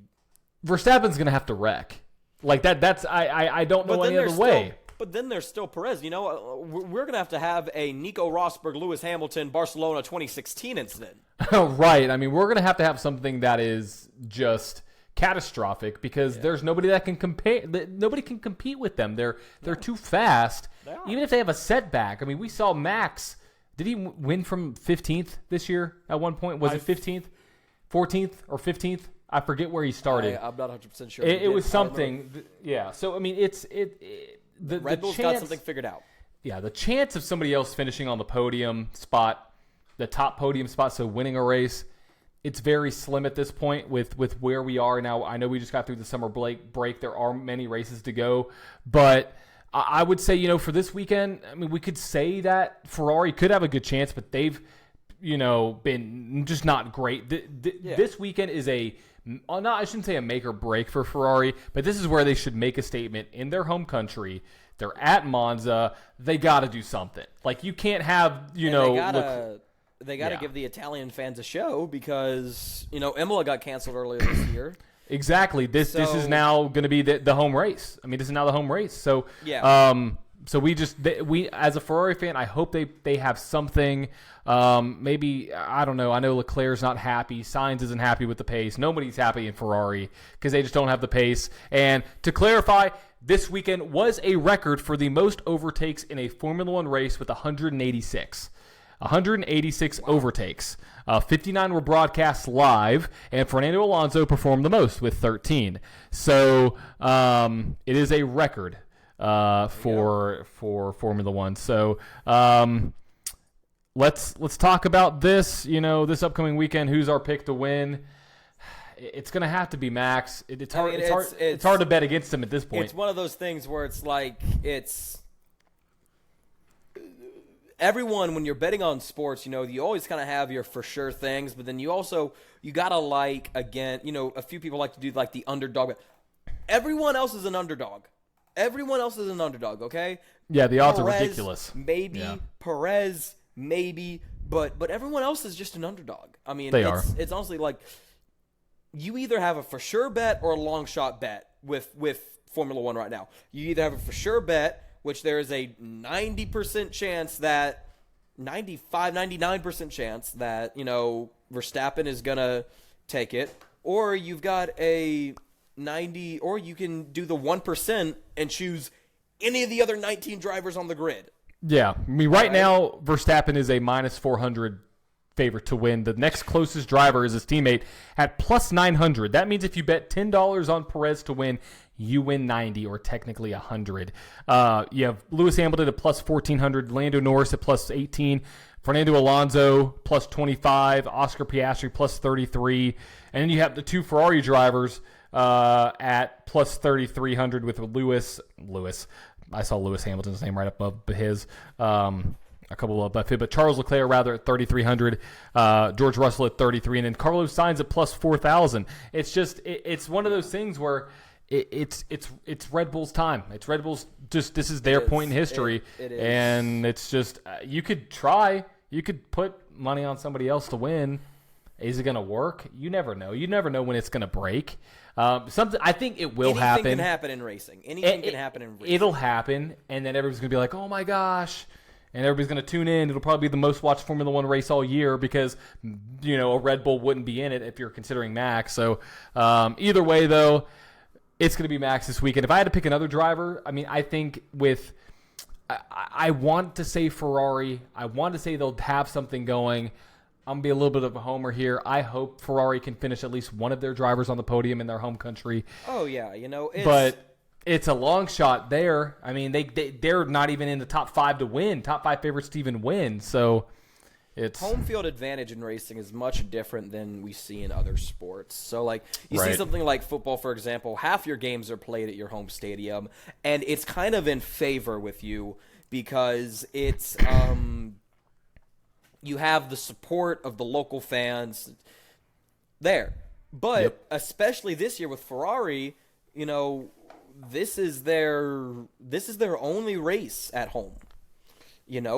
Verstappen's going to have to wreck. Like, that's... I don't know any other way. But then there's still Perez. We're going to have a Nico Rosberg, Lewis Hamilton, Barcelona 2016 incident. Right. I mean, we're going to have something that is just catastrophic because there's nobody that can compare. Nobody can compete with them. They're too fast. Even if they have a setback. I mean, we saw Max. Did he win from 15th this year at one point? Was it 15th, 14th, or 15th? I forget where he started. I'm not 100% sure. It was something. Yeah. So I mean, the Red Bull's got something figured out. Yeah, the chance of somebody else finishing on the podium spot, the top podium spot, so winning a race, it's very slim at this point with where we are now. I know we just got through the summer break. There are many races to go. But I would say, for this weekend, I mean, we could say that Ferrari could have a good chance, but they've, been just not great. This weekend is I shouldn't say a make or break for Ferrari, but this is where they should make a statement in their home country. They're at Monza. They got to do something. Like, you can't have, They got to give the Italian fans a show because, Imola got canceled earlier this year. Exactly. This is now going to be the home race. I mean, this is now the home race. So, so we as a Ferrari fan, I hope they have something. Maybe, I don't know. I know Leclerc's not happy. Sainz isn't happy with the pace. Nobody's happy in Ferrari because they just don't have the pace. And to clarify, this weekend was a record for the most overtakes in a Formula One race with 186. 186 overtakes. 59 were broadcast live, and Fernando Alonso performed the most with 13. So it is a record for Formula One. So let's talk about this. This upcoming weekend. Who's our pick to win? It's going to have to be Max. It's hard. It's hard to bet against him at this point. It's one of those things where it's like everyone, when you're betting on sports, you always kind of have your for sure things, but then you gotta a few people like to do like the underdog. Everyone else is an underdog. Okay? Yeah, the odds are ridiculous. Maybe Perez, maybe, but everyone else is just an underdog. I mean, they are. It's honestly like you either have a for sure bet or a long shot bet with Formula One right now. You either have a for sure bet, which there is a 90% chance that 99% chance that, Verstappen is going to take it, or you've got a 90, or you can do the 1% and choose any of the other 19 drivers on the grid. Yeah. I mean, right now, Verstappen is a minus 400 favorite to win. The next closest driver is his teammate at plus 900. That means if you bet $10 on Perez to win, you win 90, or technically 100. You have Lewis Hamilton at plus 1,400, Lando Norris at plus 18, Fernando Alonso plus 25, Oscar Piastri plus 33, and then you have the two Ferrari drivers at plus 3,300 with Lewis. I saw Lewis Hamilton's name right above his. A couple of left, but Charles Leclerc rather at 3,300, George Russell at 33, and then Carlos Sainz at plus 4,000. It's just it's one of those things where it's Red Bull's time. It's Red Bull's this is their point in history, it is. And it's just you could put money on somebody else to win. Is it going to work? You never know. You never know when it's going to break. Something I think it will happen. Anything can happen in racing. Anything can happen in racing. It'll happen, and then everybody's going to be like, "Oh my gosh." And everybody's going to tune in. It'll probably be the most watched Formula One race all year because, a Red Bull wouldn't be in it if you're considering Max. So either way, though, it's going to be Max this weekend. If I had to pick another driver, I mean, I think I want to say Ferrari. I want to say they'll have something going. I'm going to be a little bit of a homer here. I hope Ferrari can finish at least one of their drivers on the podium in their home country. Oh, yeah. But it's a long shot there. I mean, they're not even in the top 5 to win, top 5 favorites to even win. So it's home field advantage in racing is much different than we see in other sports. So, you see something like football, for example, half your games are played at your home stadium, and it's kind of in favor with you because it's you have the support of the local fans there. But especially this year with Ferrari, this is their only race at home.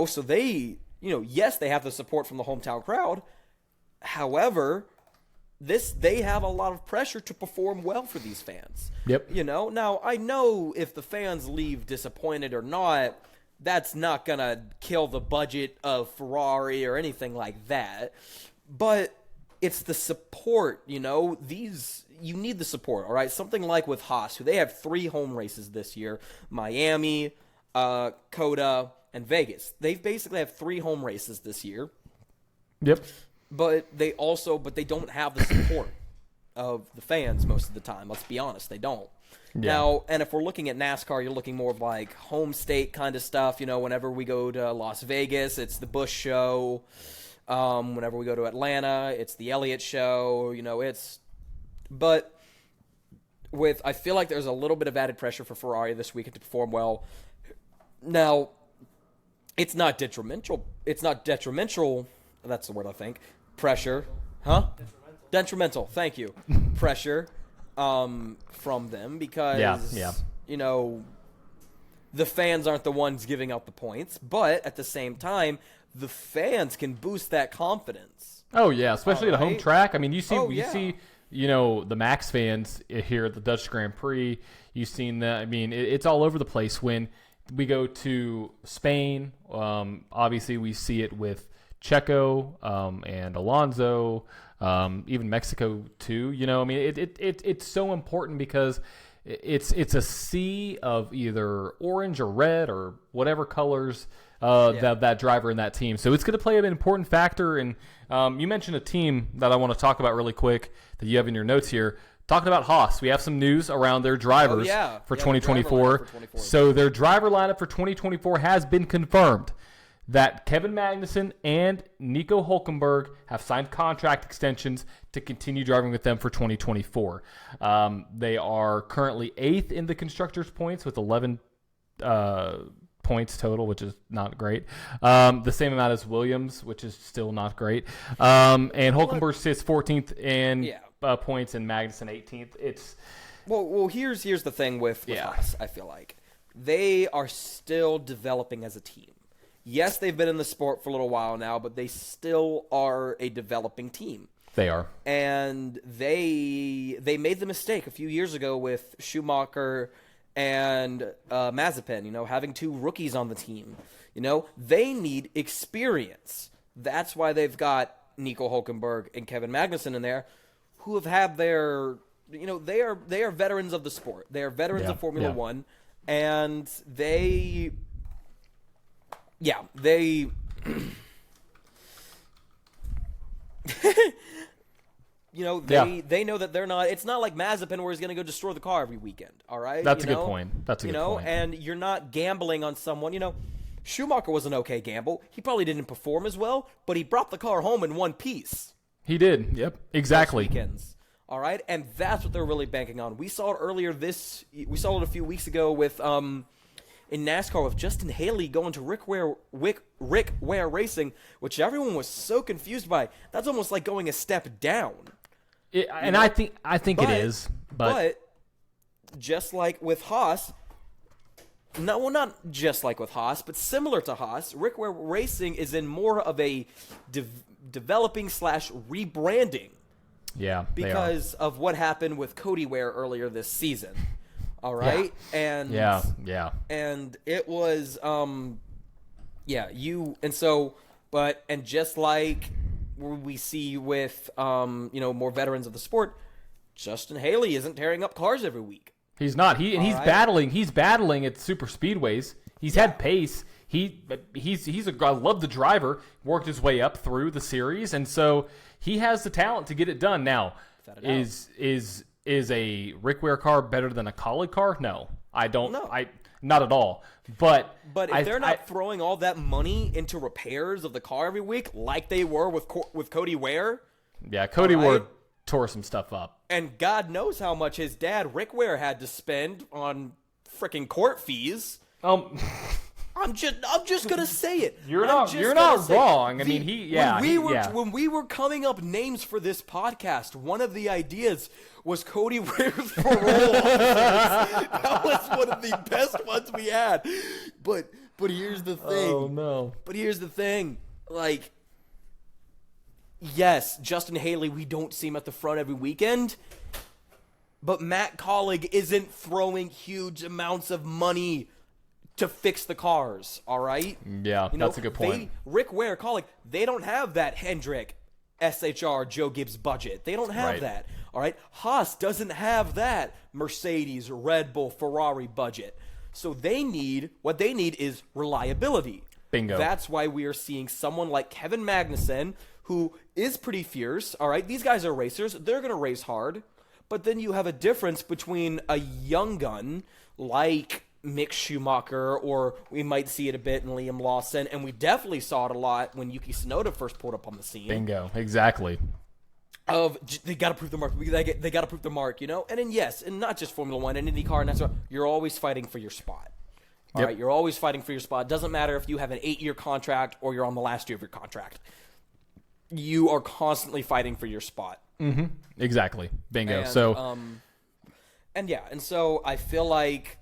So they, yes, they have the support from the hometown crowd. However, they have a lot of pressure to perform well for these fans. Yep. Now I know if the fans leave disappointed or not, that's not going to kill the budget of Ferrari or anything like that. But it's the support, you need the support, all right? Something like with Haas, who they have 3 home races this year, Miami, COTA, and Vegas. They basically have 3 home races this year. Yep. But they don't have the support of the fans most of the time. Let's be honest, they don't. Yeah. Now, and if we're looking at NASCAR, you're looking more of like home state kind of stuff. Whenever we go to Las Vegas, it's the Busch show. Whenever we go to Atlanta, it's the Elliott show. But I feel like there's a little bit of added pressure for Ferrari this weekend to perform well. Now, it's not detrimental. That's the word I think. Pressure, huh? Detrimental. Thank you. Pressure, from them because the fans aren't the ones giving out the points, but at the same time, the fans can boost that confidence. Oh yeah, especially at a home track. I mean, you see, the Max fans here at the Dutch Grand Prix. You've seen that. I mean, it's all over the place. When we go to Spain, obviously we see it with Checo and Alonso, even Mexico too. I mean, it's so important because it's a sea of either orange or red or whatever colors that driver in that team. So it's going to play an important factor. And you mentioned a team that I want to talk about really quick that you have in your notes here. Talking about Haas, we have some news around their drivers for 2024. So their driver lineup for 2024 has been confirmed that Kevin Magnussen and Nico Hülkenberg have signed contract extensions to continue driving with them for 2024. They are currently 8th in the constructors' points with 11 points total, which is not great. The same amount as Williams, which is still not great. And Hülkenberg sits 14th in points and Magnussen 18th. It's well. Here's the thing with Haas. I feel like they are still developing as a team. Yes, they've been in the sport for a little while now, but they still are a developing team. They are. And they made the mistake a few years ago with Schumacher and Mazepin, having 2 rookies on the team. They need experience. That's why they've got Nico Hulkenberg and Kevin Magnussen in there, who have had their, they are veterans of the sport. They are veterans of Formula One, and they they know that they're not. It's not like Mazepin where he's going to go destroy the car every weekend. All right, that's a good point. That's a good point. And you're not gambling on someone. Schumacher was an okay gamble. He probably didn't perform as well, but he brought the car home in one piece. He did. Yep, exactly. Weekends. All right, and that's what they're really banking on. We saw it earlier we saw it a few weeks ago with in NASCAR with Justin Haley going to Rick Ware Racing, which everyone was so confused by. That's almost like going a step down. I think it is. But just like with Haas, not just like with Haas, but similar to Haas, Rick Ware Racing is in more of a developing / rebranding. Yeah, because of what happened with Cody Ware earlier this season. All right, and it was just like we see with more veterans of the sport, Justin Haley isn't tearing up cars every week. He's not. He's battling at super speedways. He's had pace. I love the driver. Worked his way up through the series, and so he has the talent to get it done. Now, is a Rick Ware car better than a Kaulig car? No, I don't. No. Not at all. But if they're not throwing all that money into repairs of the car every week, like they were with Cody Ware, Cody Ware tore some stuff up, and God knows how much his dad Rick Ware had to spend on freaking court fees. I'm just gonna say it. You're not wrong. I mean, when we were coming up names for this podcast, one of the ideas was Cody Ware's parole officers. That was one of the best ones we had. But here's the thing. Oh no. But here's the thing. Like, yes, Justin Haley, we don't see him at the front every weekend. But Matt Kaulig isn't throwing huge amounts of money to fix the cars, all right? Yeah, that's a good point. Rick Ware, Kaulig, they don't have that Hendrick, SHR, Joe Gibbs budget. They don't have that, all right? Haas doesn't have that Mercedes, Red Bull, Ferrari budget. So what they need is reliability. Bingo. That's why we are seeing someone like Kevin Magnussen, who is pretty fierce, all right? These guys are racers. They're going to race hard. But then you have a difference between a young gun like Mick Schumacher, or we might see it a bit in Liam Lawson, and we definitely saw it a lot when Yuki Tsunoda first pulled up on the scene. Bingo, exactly. They got to prove the mark. They got to prove the mark, And then and not just Formula One and IndyCar, and NASCAR. You're always fighting for your spot. All right, you're always fighting for your spot. Doesn't matter if you have an 8-year contract or you're on the last year of your contract. You are constantly fighting for your spot. Mm-hmm. Exactly. Bingo. And so I feel like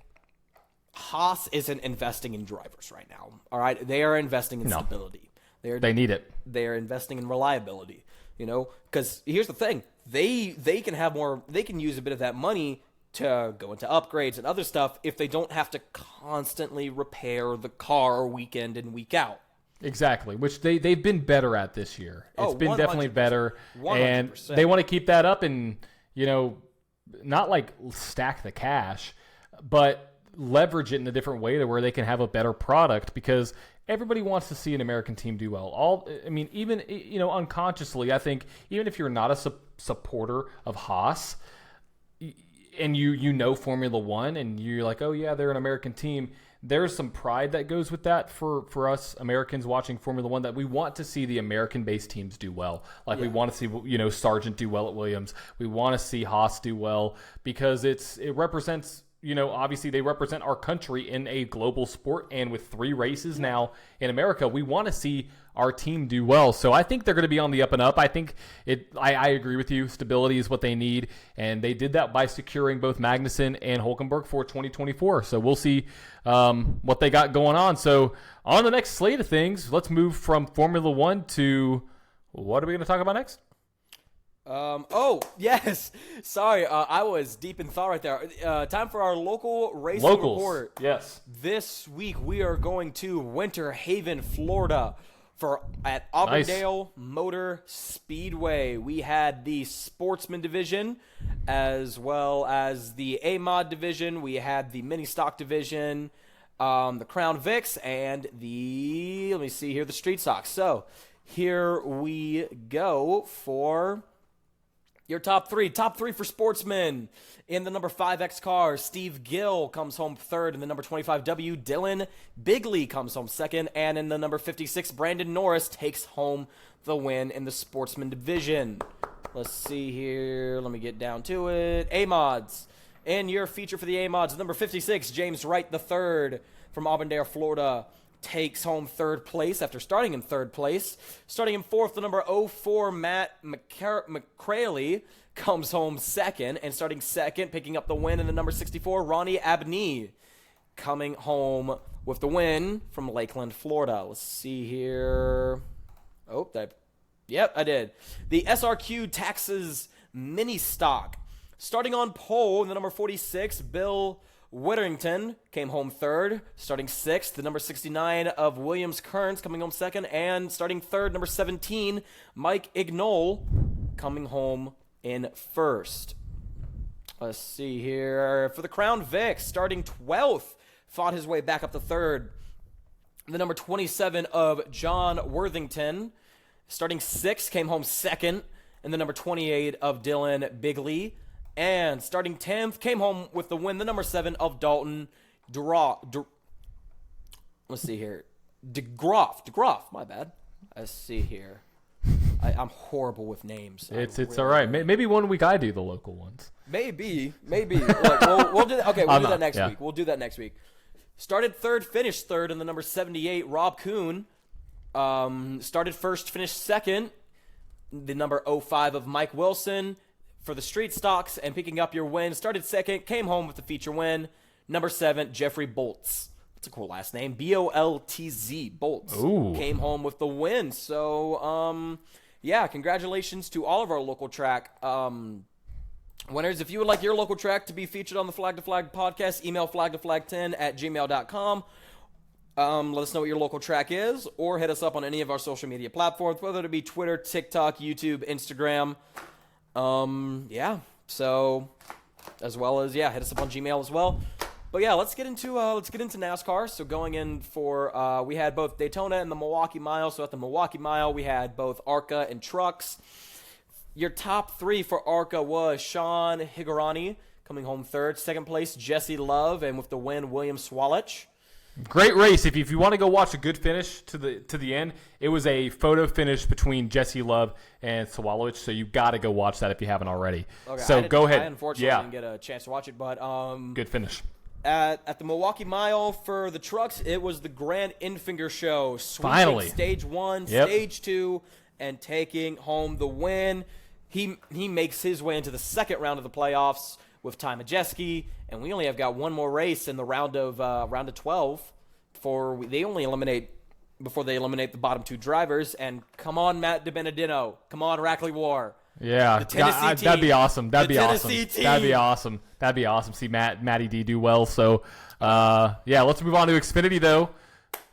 Haas isn't investing in drivers right now. All right, they are investing in stability. They need it. They are investing in reliability. Because here's the thing: they can have more. They can use a bit of that money to go into upgrades and other stuff if they don't have to constantly repair the car week in and week out. Exactly, which they've been better at this year. It's been 100%. Definitely better, 100%. And they want to keep that up and, not like stack the cash, but leverage it in a different way to where they can have a better product, because everybody wants to see an American team do well. Even unconsciously, I think even if you're not a supporter of Haas and you know Formula One and you're like, oh yeah, they're an American team, there's some pride that goes with that for us Americans watching Formula One, that we want to see the American-based teams do well. We want to see, Sargent do well at Williams. We want to see Haas do well, because it represents, obviously they represent our country in a global sport, and with 3 races now in America, we want to see our team do well. So I think they're going to be on the up and up. I think I agree with you. Stability is what they need, and they did that by securing both Magnussen and Hulkenberg for 2024. So we'll see what they got going on. So on the next slate of things, let's move from Formula One to, what are we going to talk about next? Oh, yes. Sorry, I was deep in thought right there. Time for our local racing Locals. report. Yes. This week we are going to Winter Haven, Florida at Auburndale Motor Speedway. We had the Sportsman division as well as the A-Mod division. We had the Mini Stock division, the Crown Vics, and let me see here, the Street Stock. So here we go for your top three. Top three for Sportsman. In the number 5X car, Steve Gill comes home third. In the number 25W, Dylan Bigley comes home second. And in the number 56, Brandon Norris takes home the win in the Sportsman division. Let's see here. Let me get down to it. A-Mods. In your feature for the A-Mods, number 56, James Wright III from Auburndale, Florida, takes home third place after starting in third place. Starting in fourth, the number 04, Matt McCraley comes home second. And starting second, picking up the win in the number 64, Ronnie Abney coming home with the win from Lakeland, Florida. Let's see here. Oh, yep, I did. The SRQ Taxes Mini Stock. Starting on pole in the number 46, Bill Whittington came home third. Starting sixth, the number 69 of Williams Kearns coming home second. And starting third, number 17, Mike Ignol coming home in first. Let's see here. For the Crown Vic, starting 12th, fought his way back up to third. The number 27 of John Worthington. Starting sixth, came home second. And the number 28 of Dylan Bigley. And starting 10th, came home with the win, the number 7 of Dalton let's see here. DeGroff, my bad. Let's see here. I'm horrible with names. It's really all right. Maybe one week I do the local ones. Maybe. Look, we'll do that. Okay, we'll do that next week. We'll do that next week. Started third, finished third in the number 78, Rob Kuhn. Started first, finished second. The number 05 of Mike Wilson for the Street Stocks, and picking up your win. Started second, came home with the feature win. Number 7, Jeffrey Boltz. That's a cool last name. B-O-L-T-Z, Boltz. Ooh. Came home with the win. So, yeah, congratulations to all of our local track winners. If you would like your local track to be featured on the Flag to Flag podcast, email flagtoflag10@gmail.com. Let us know what your local track is, or hit us up on any of our social media platforms, whether it be Twitter, TikTok, YouTube, Instagram. Yeah, so as well as, hit us up on Gmail as well. But yeah, let's get into NASCAR. So going in for, we had both Daytona and the Milwaukee Mile. So at the Milwaukee Mile, we had both ARCA and trucks. Your top three for ARCA was Sean Higurani coming home third. Second place, Jesse Love, and with the win, William Swalich. Great race. If you want to go watch a good finish to the end, it was a photo finish between Jesse Love and Swalich, so you got to go watch that if you haven't already. Okay, so go ahead. I unfortunately didn't get a chance to watch it, but good finish. At the Milwaukee Mile for the trucks, it was the Grant Infinger Show. Finally, stage 1, stage 2, and taking home the win. He makes his way into the second round of the playoffs with Ty Majeski, and we only have got one more race in the round of 12 before they eliminate the bottom two drivers. And come on, Matt DiBenedetto. Come on, Rackley War. Yeah, the Tennessee team. That'd be awesome. That'd be awesome. See Matty D do well. So, let's move on to Xfinity, though.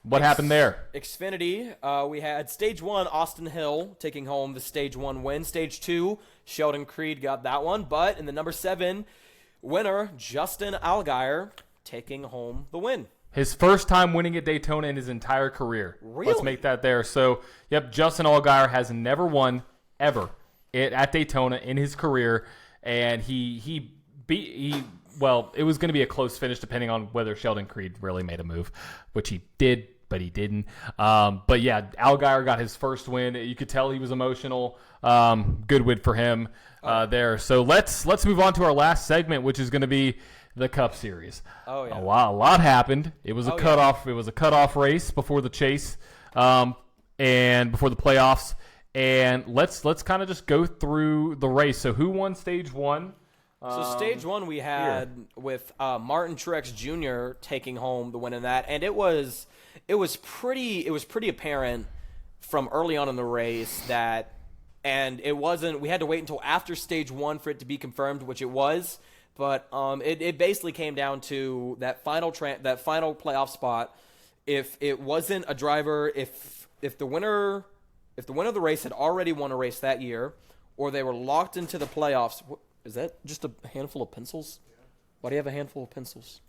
What happened there? Xfinity, we had Stage 1, Austin Hill taking home the Stage 1 win. Stage 2, Sheldon Creed got that one. But in the number 7 winner, Justin Allgaier taking home the win. His first time winning at Daytona in his entire career. Really? Let's make that there. So, Justin Allgaier has never won, ever, at Daytona in his career. And it was going to be a close finish depending on whether Sheldon Creed really made a move, which he did, but he didn't. Allgaier got his first win. You could tell he was emotional. Good win for him there. So let's move on to our last segment, which is going to be the Cup Series. Oh yeah. A lot happened. It was a cutoff. Yeah. It was a cutoff race before the chase, and before the playoffs. And let's kind of just go through the race. So who won Stage 1? So Stage 1 we had with Martin Truex Jr. taking home the win in that, and it was pretty apparent from early on in the race that And it wasn't. We had to wait until after stage 1 for it to be confirmed, which it was. But it basically came down to that final playoff spot. If it wasn't a driver, if the winner of the race had already won a race that year, or they were locked into the playoffs. Is that just a handful of pencils? Why do you have a handful of pencils?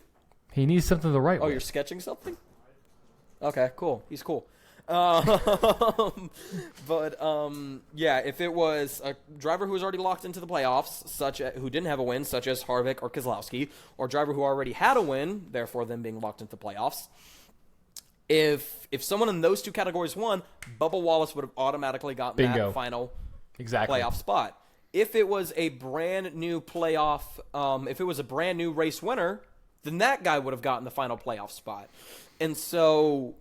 He needs something to write with. Oh, you're sketching something? Okay, cool. He's cool. Yeah, if it was a driver who was already locked into the playoffs, who didn't have a win, such as Harvick or Keselowski, or a driver who already had a win, therefore them being locked into the playoffs, if someone in those two categories won, Bubba Wallace would have automatically gotten that final playoff spot. If it was a brand new playoff, if it was a brand new race winner, then that guy would have gotten the final playoff spot. And so,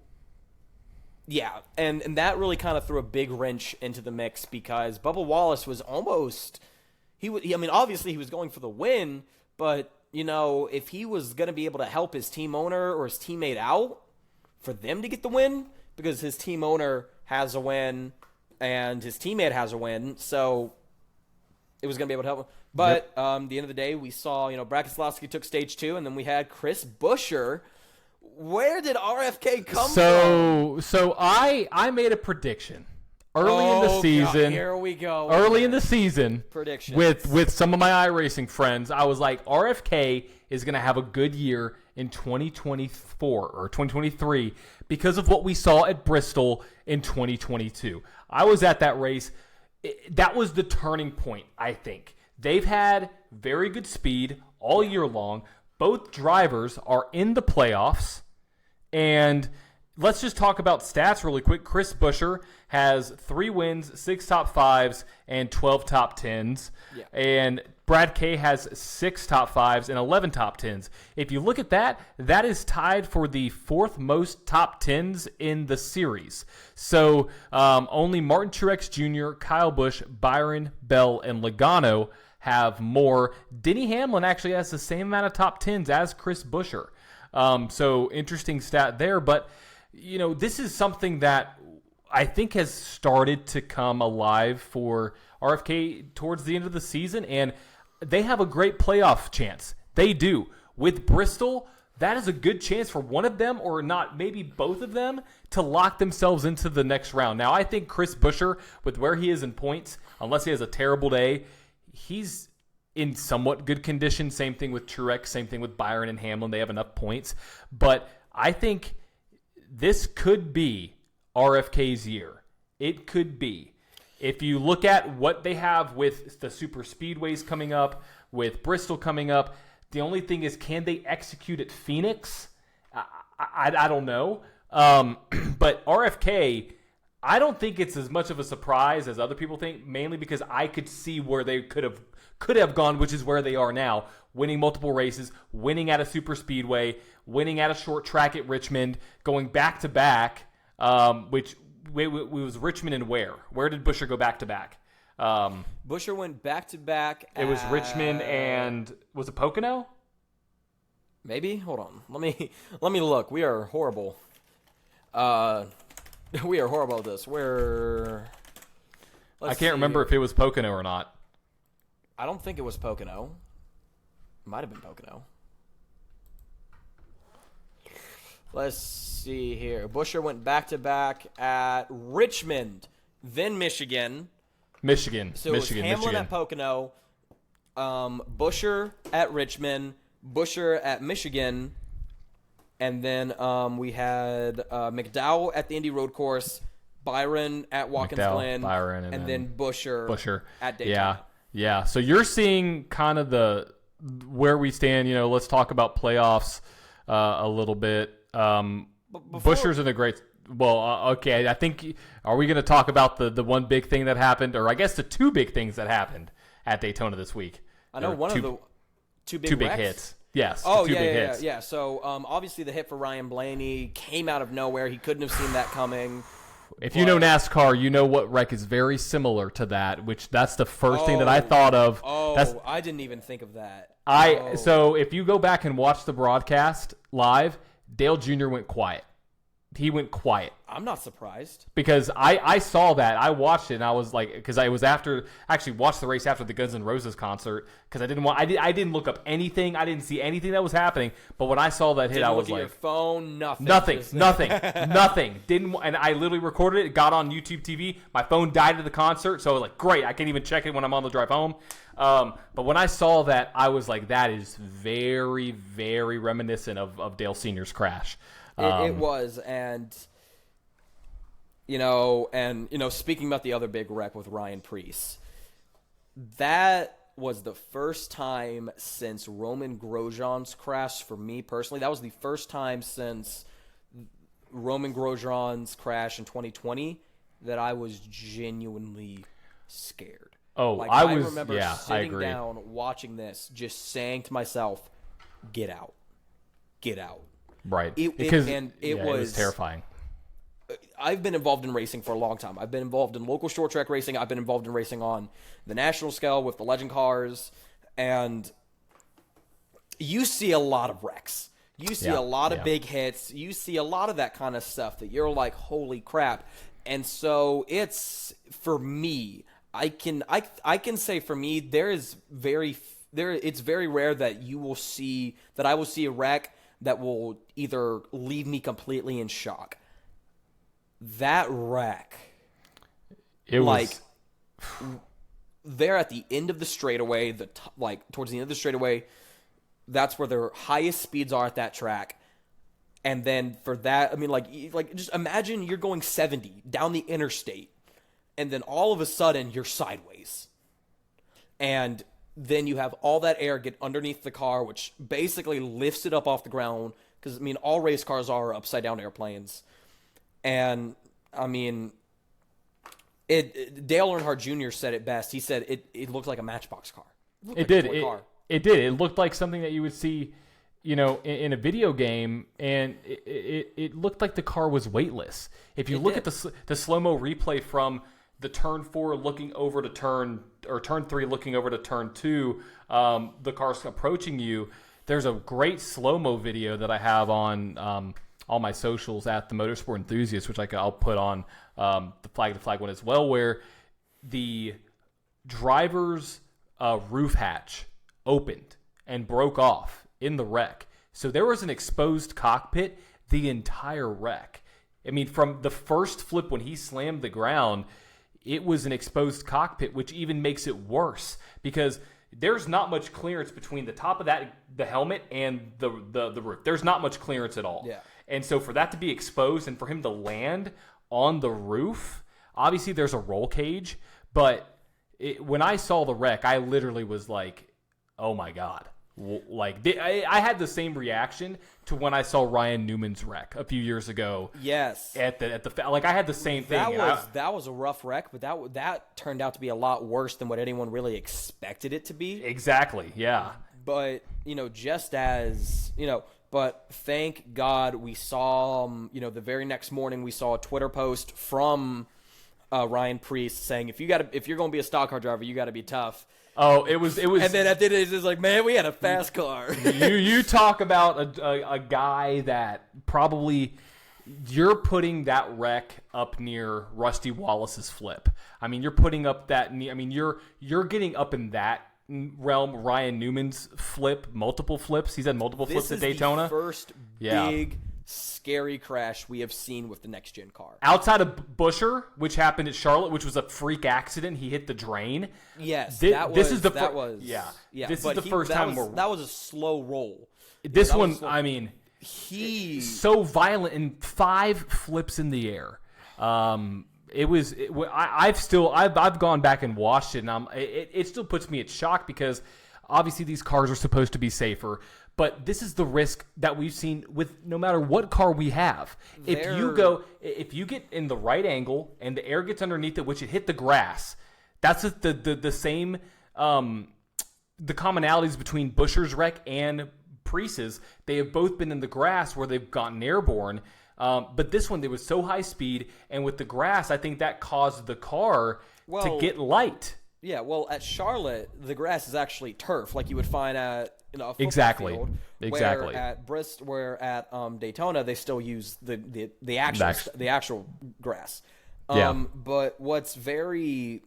yeah, and that really kind of threw a big wrench into the mix because Bubba Wallace was almost, obviously he was going for the win, but, if he was going to be able to help his team owner or his teammate out for them to get the win, because his team owner has a win and his teammate has a win, so it was going to be able to help him. But at the end of the day, we saw, Brad Keselowski took stage 2, and then we had Chris Buescher. Where did RFK come from? So I made a prediction early in the season. God, here we go. Early in the season, predictions with some of my iRacing friends, I was like, RFK is going to have a good year in 2024 or 2023 because of what we saw at Bristol in 2022. I was at that race. That was the turning point, I think. They've had very good speed all year long. Both drivers are in the playoffs. And let's just talk about stats really quick. Chris Buescher has 3 wins, 6 top 5s, and 12 top 10s. Yeah. And Brad K has 6 top 5s and 11 top 10s. If you look at that, that is tied for the 4th most top 10s in the series. So only Martin Truex Jr., Kyle Busch, Byron, Bell, and Logano have more. Denny Hamlin actually has the same amount of top 10s as Chris Buescher. So interesting stat there. But, this is something that I think has started to come alive for RFK towards the end of the season. And they have a great playoff chance. They do. With Bristol, that is a good chance for one of them, or not, maybe both of them, to lock themselves into the next round. Now, I think Chris Buescher, with where he is in points, unless he has a terrible day, he's in somewhat good condition. Same thing with Truex, same thing with Byron and Hamlin. They have enough points. But I think this could be RFK's year. It could be. If you look at what they have with the super speedways coming up, with Bristol coming up, the only thing is, can they execute at Phoenix? I don't know. But RFK, I don't think it's as much of a surprise as other people think, mainly because I could see where they could have gone, which is where they are now, winning multiple races, winning at a super speedway, winning at a short track at Richmond, going back to back, which was Richmond and where? Where did Buescher go back to back? Buescher went back to back. It was Richmond and was it Pocono? Maybe. Hold on. Let me look. We are horrible. We are horrible at this. I can't remember if it was Pocono or not. I don't think it was Pocono. Might have been Pocono. Let's see here. Buescher went back to back at Richmond, then Michigan. So it was Hamlin at Pocono, Buescher at Richmond, Buescher at Michigan, and then we had McDowell at the Indy Road Course, Byron at Watkins Glen, and then Buescher at Daytona. Yeah. So you're seeing kind of where we stand. Let's talk about playoffs a little bit. Buescher's in a great. Well, okay. I think, are we going to talk about the one big thing that happened, or I guess the 2 big things that happened at Daytona this week? I know one of the two big hits. Yes. Oh, yeah. So obviously the hit for Ryan Blaney came out of nowhere. He couldn't have seen that coming. If you know NASCAR, you know what wreck is very similar to that, which that's the first thing that I thought of. I didn't even think of that. So if you go back and watch the broadcast live, Dale Jr. went quiet. quiet. I'm not surprised. Because I saw that. I watched it, and I was like, because I was actually watched the race after the Guns N' Roses concert, because I didn't look up anything. I didn't see anything that was happening. But when I saw that hit, I was look at like, your phone, nothing. Nothing. And I literally recorded it, got on YouTube TV. My phone died at the concert, so I was like, great, I can't even check it when I'm on the drive home. But when I saw that, I was like, that is very, very reminiscent of Dale Sr.'s crash. It was, and speaking about the other big wreck with Ryan Preece, that was the first time since Roman Grosjean's crash for me personally. That was the first time since Roman Grosjean's crash in 2020 that I was genuinely scared. Oh, like, I remember sitting I down watching this, just saying to myself, "Get out, get out." Right. It was terrifying. I've been involved in racing for a long time. I've been involved in local short track racing. I've been involved in racing on the national scale with the legend cars. And you see a lot of wrecks. You see a lot of big hits. You see a lot of that kind of stuff that you're like, holy crap. And so it's, for me, I can say for me, it's very rare that I will see a wreck that will either leave me completely in shock. That wreck, they're at the end of the straightaway, towards the end of the straightaway, that's where their highest speeds are at that track. And then for that, I mean, just imagine you're going 70 down the interstate, and then all of a sudden you're sideways. And then you have all that air get underneath the car, which basically lifts it up off the ground. Because, I mean, all race cars are upside-down airplanes. And, I mean, Dale Earnhardt Jr. said it best. He said it looked like a Matchbox car. It did. It did. It looked like something that you would see, in a video game, and it looked like the car was weightless. If you look at the slow-mo replay from the turn 4 looking over to turn 3 looking over to turn 2, the car's approaching you. There's a great slow-mo video that I have on all my socials at the Motorsport Enthusiast, which I'll put on the flag one as well, where the driver's roof hatch opened and broke off in the wreck. So there was an exposed cockpit the entire wreck. I mean, from the first flip when he slammed the ground, it was an exposed cockpit, which even makes it worse because there's not much clearance between the top of the helmet and the roof. There's not much clearance at all. Yeah. And so for that to be exposed and for him to land on the roof, obviously there's a roll cage, but when I saw the wreck, I literally was like, oh my God. I had the same reaction to when I saw Ryan Newman's wreck a few years ago. Yes. I had the same thing. That was a rough wreck, but that turned out to be a lot worse than what anyone really expected it to be. Exactly. Yeah. But, but thank God we saw, the very next morning we saw a Twitter post from Ryan Preece saying, if you're going to be a stock car driver, you got to be tough. Oh, it was. And then at the end, it's just like, man, we had a fast car. you talk about a guy that probably you're putting that wreck up near Rusty Wallace's flip. I mean, you're putting up that. I mean, you're getting up in that realm. Ryan Newman's flip, multiple flips. He's had multiple flips at Daytona. This is the first big scary crash we have seen with the next gen car. Outside of Buescher, which happened at Charlotte, which was a freak accident. He hit the drain. Yes, This is the first time that was a slow roll. This one, I mean, he's so violent in 5 flips in the air. I've gone back and watched it, and it still puts me at shock because obviously these cars are supposed to be safer. But this is the risk that we've seen with no matter what car we have. If you get in the right angle and the air gets underneath it, which it hit the grass, that's the same. The commonalities between Buescher's wreck and Preece's, they have both been in the grass where they've gotten airborne. But this one, there was so high speed, and with the grass, I think that caused the car to get light. Yeah, well, at Charlotte, the grass is actually turf, like you would find at a football Exactly. field. Exactly. Where at Daytona they still use the actual grass. But what's very,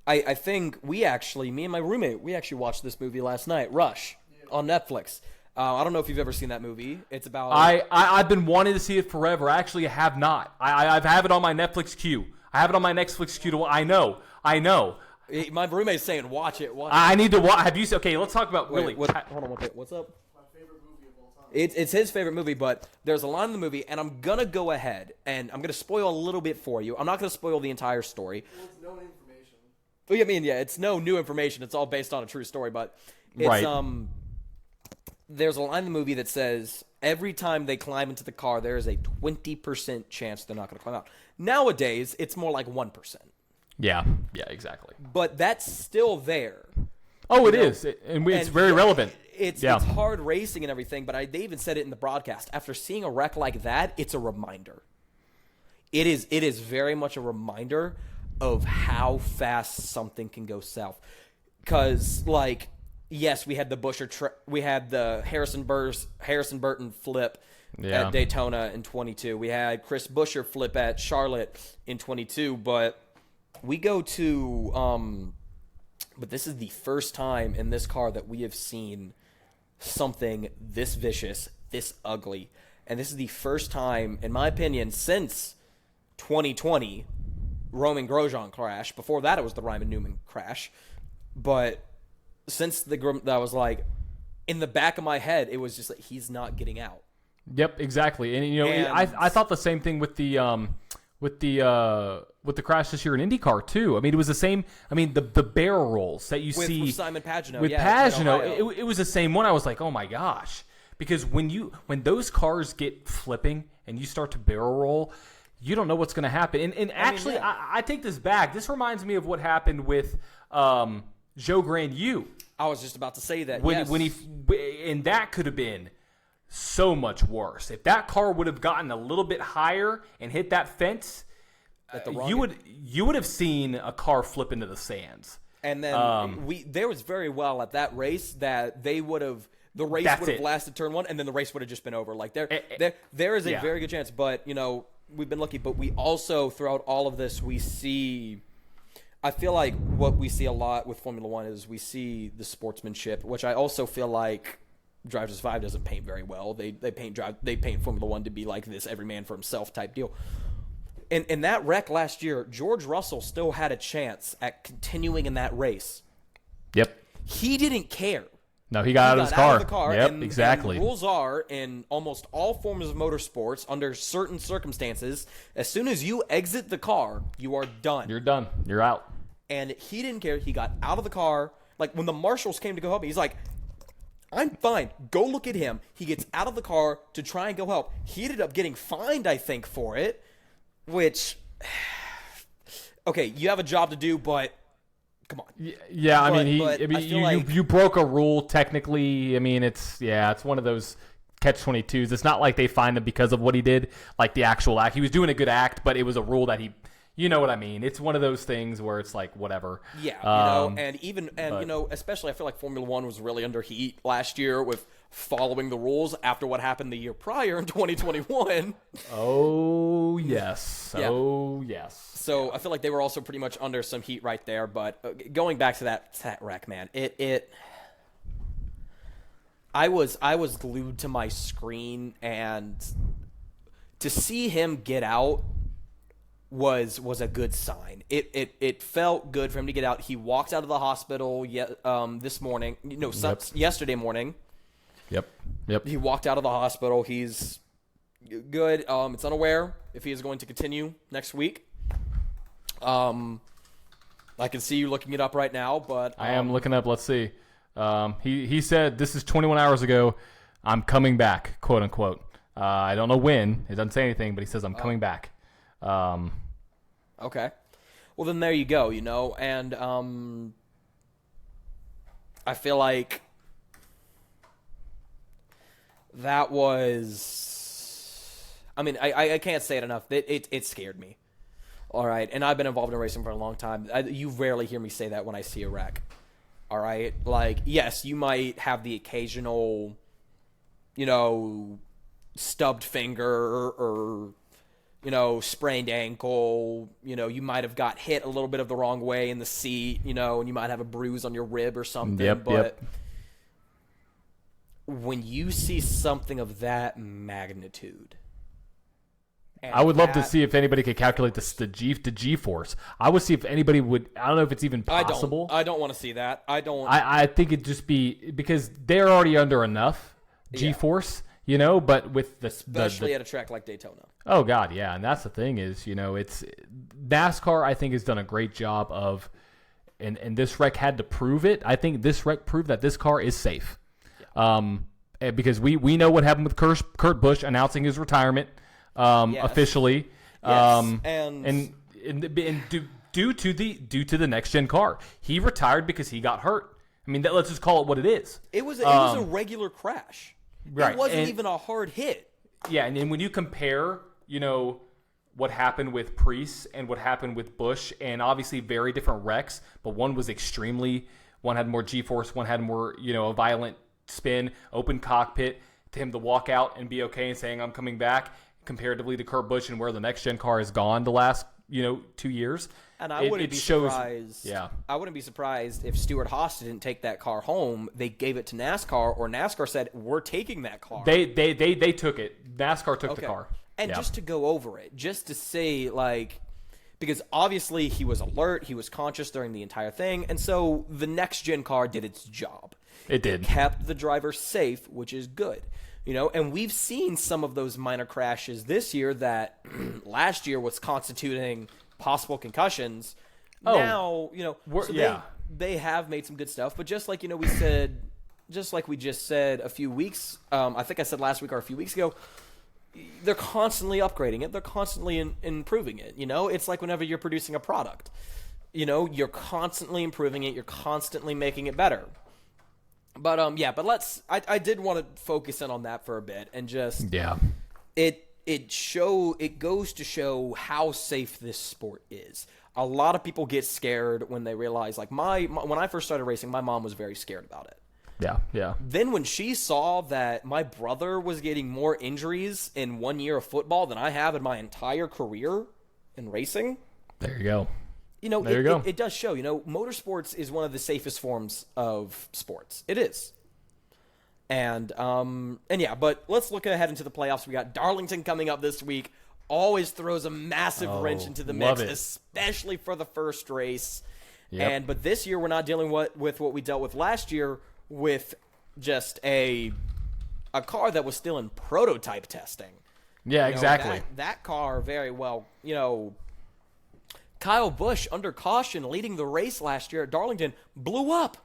I think me and my roommate, we actually watched this movie last night, Rush, on Netflix. I don't know if you've ever seen that movie. It's about... I've been wanting to see it forever. I actually have not. I have it on my Netflix queue. I have it on my Netflix queue. I know. My roommate's saying, watch it. I need to watch. Have you... Okay, let's talk about... Wait, hold on. What's up? My favorite movie of all time. It's his favorite movie, but there's a line in the movie, and I'm going to go ahead, and I'm going to spoil a little bit for you. I'm not going to spoil the entire story. Well, it's no information. Well, I mean, it's no new information. It's all based on a true story, but it's... Right. There's a line in the movie that says every time they climb into the car, there is a 20% chance they're not going to climb out. Nowadays, it's more like 1%. Yeah, exactly. But that's still there. Oh, it is. It's very relevant. It's hard racing and everything, but they even said it in the broadcast. After seeing a wreck like that, it's a reminder. It is very much a reminder of how fast something can go south. Because, yes, we had the Harrison Burton flip at Daytona in 22. We had Chris Buescher flip at Charlotte in 22. But we go to but this is the first time in this car that we have seen something this vicious, this ugly. And this is the first time, in my opinion, since 2020, Roman Grosjean crash. Before that, it was the Ryman Newman crash. But... since that was in the back of my head, it was just like he's not getting out. Yep, exactly. And I thought the same thing with the crash this year in IndyCar too. I mean, it was the same. I mean, the barrel rolls that you see with Simon Pagenaud. With Pagenaud, it was the same one. I was like, oh my gosh, because when those cars get flipping and you start to barrel roll, you don't know what's going to happen. And actually, I take this back. This reminds me of what happened with Joe Grand U. I was just about to say that. And that could have been so much worse. If that car would have gotten a little bit higher and hit that fence, you would have seen a car flip into the sands. And then there was very well at that race that the race would have lasted turn one, and then the race would have just been over. There is a very good chance, but we've been lucky. But we also throughout all of this we see. I feel like what we see a lot with Formula One is we see the sportsmanship, which I also feel like Drive to Survive doesn't paint very well. They paint Formula One to be like this every man for himself type deal. In that wreck last year, George Russell still had a chance at continuing in that race. Yep. He didn't care. No, he got out of his car. Yep, and, exactly. And the rules are, in almost all forms of motorsports, under certain circumstances, as soon as you exit the car, you are done. You're done. You're out. And he didn't care. He got out of the car. When the marshals came to go help me, he's like, I'm fine. Go look at him. He gets out of the car to try and go help. He ended up getting fined, I think, for it, which, okay, you have a job to do, but come on. Yeah, you broke a rule technically. I mean, it's one of those catch-22s. It's not like they fined him because of what he did, like the actual act. He was doing a good act, but it was a rule that he, you know what I mean. It's one of those things where it's like whatever. Yeah, especially I feel like Formula One was really under heat last year with following the rules after what happened the year prior in 2021. Oh yes. Yeah. Oh yes. So I feel like they were also pretty much under some heat right there. But going back to that wreck, man, I was glued to my screen, and to see him get out was a good sign. It felt good for him to get out. He walked out of the hospital this morning. Yesterday morning. Yep. He walked out of the hospital. He's good. It's unaware if he is going to continue next week. I can see you looking it up right now, but I am looking up. Let's see. He said this is 21 hours ago. I'm coming back, quote unquote. I don't know when. It doesn't say anything, but he says I'm coming back. Okay. Well, then there you go. And I feel like that was. I mean, I can't say it enough. It scared me. All right, and I've been involved in racing for a long time. You rarely hear me say that when I see a wreck. All right, like yes, you might have the occasional, stubbed finger or sprained ankle. You might have got hit a little bit of the wrong way in the seat. And you might have a bruise on your rib or something. But when you see something of that magnitude. I would love to see if anybody could calculate the G-force. I would see if anybody would. I don't know if it's even possible. I don't want to see that. I think it'd just be because they're already under enough G-force, but with especially at a track like Daytona. Oh God, yeah, and that's the thing is, it's NASCAR. I think has done a great job of, and this wreck had to prove it. I think this wreck proved that this car is safe, because we know what happened with Kurt Busch announcing his retirement. Officially, and due to the next gen car, he retired because he got hurt. I mean, let's just call it what it is. It was a regular crash. Right. It wasn't even a hard hit. Yeah, and then when you compare, what happened with Priest and what happened with Busch, and obviously very different wrecks, but one had more G-force, one had more, a violent spin, open cockpit, to him to walk out and be okay and saying I'm coming back. Comparatively to Kurt Busch and where the next gen car has gone the last 2 years, and I wouldn't be surprised. Yeah, I wouldn't be surprised if Stewart-Haas didn't take that car home. They gave it to NASCAR, or NASCAR said we're taking that car. They took it. NASCAR took the car, and just to go over it, just to say because obviously he was alert, he was conscious during the entire thing, and so the next gen car did its job. It did. It kept the driver safe, which is good. And we've seen some of those minor crashes this year that last year was constituting possible concussions. Now, they have made some good stuff. But just like, we just said a few weeks, I think I said last week or a few weeks ago, they're constantly upgrading it. They're constantly improving it. It's like whenever you're producing a product, you're constantly improving it. You're constantly making it better. But but I did want to focus in on that for a bit and just it goes to show how safe this sport is. A lot of people get scared when they realize when I first started racing, my mom was very scared about it. Yeah. Then when she saw that my brother was getting more injuries in 1 year of football than I have in my entire career in racing, there you go. It does show, motorsports is one of the safest forms of sports. It is. But let's look ahead into the playoffs. We got Darlington coming up this week. Always throws a massive wrench into the mix, especially for the first race. Yep. But this year we're not dealing with what we dealt with last year with just a car that was still in prototype testing. Yeah, exactly. That car very well, Kyle Busch, under caution, leading the race last year at Darlington, blew up.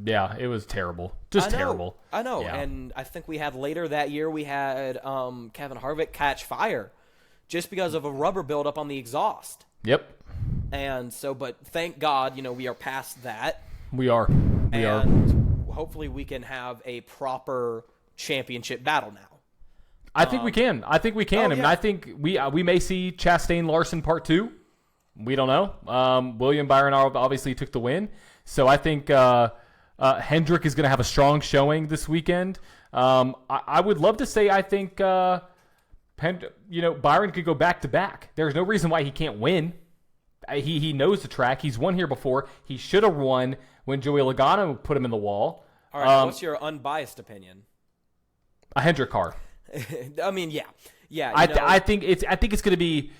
Yeah, it was terrible. Terrible. I know. Yeah. And I think we had later that year, we had Kevin Harvick catch fire just because of a rubber buildup on the exhaust. Yep. And so, but thank God, we are past that. We are. And hopefully we can have a proper championship battle now. I think we can. I mean, I think we may see Chastain Larson Part 2. We don't know. William Byron obviously took the win. So I think Hendrick is going to have a strong showing this weekend. I would love to say I think Byron could go back-to-back. There's no reason why he can't win. He knows the track. He's won here before. He should have won when Joey Logano put him in the wall. All right, what's your unbiased opinion? A Hendrick car. I mean, yeah. I think it's going to be.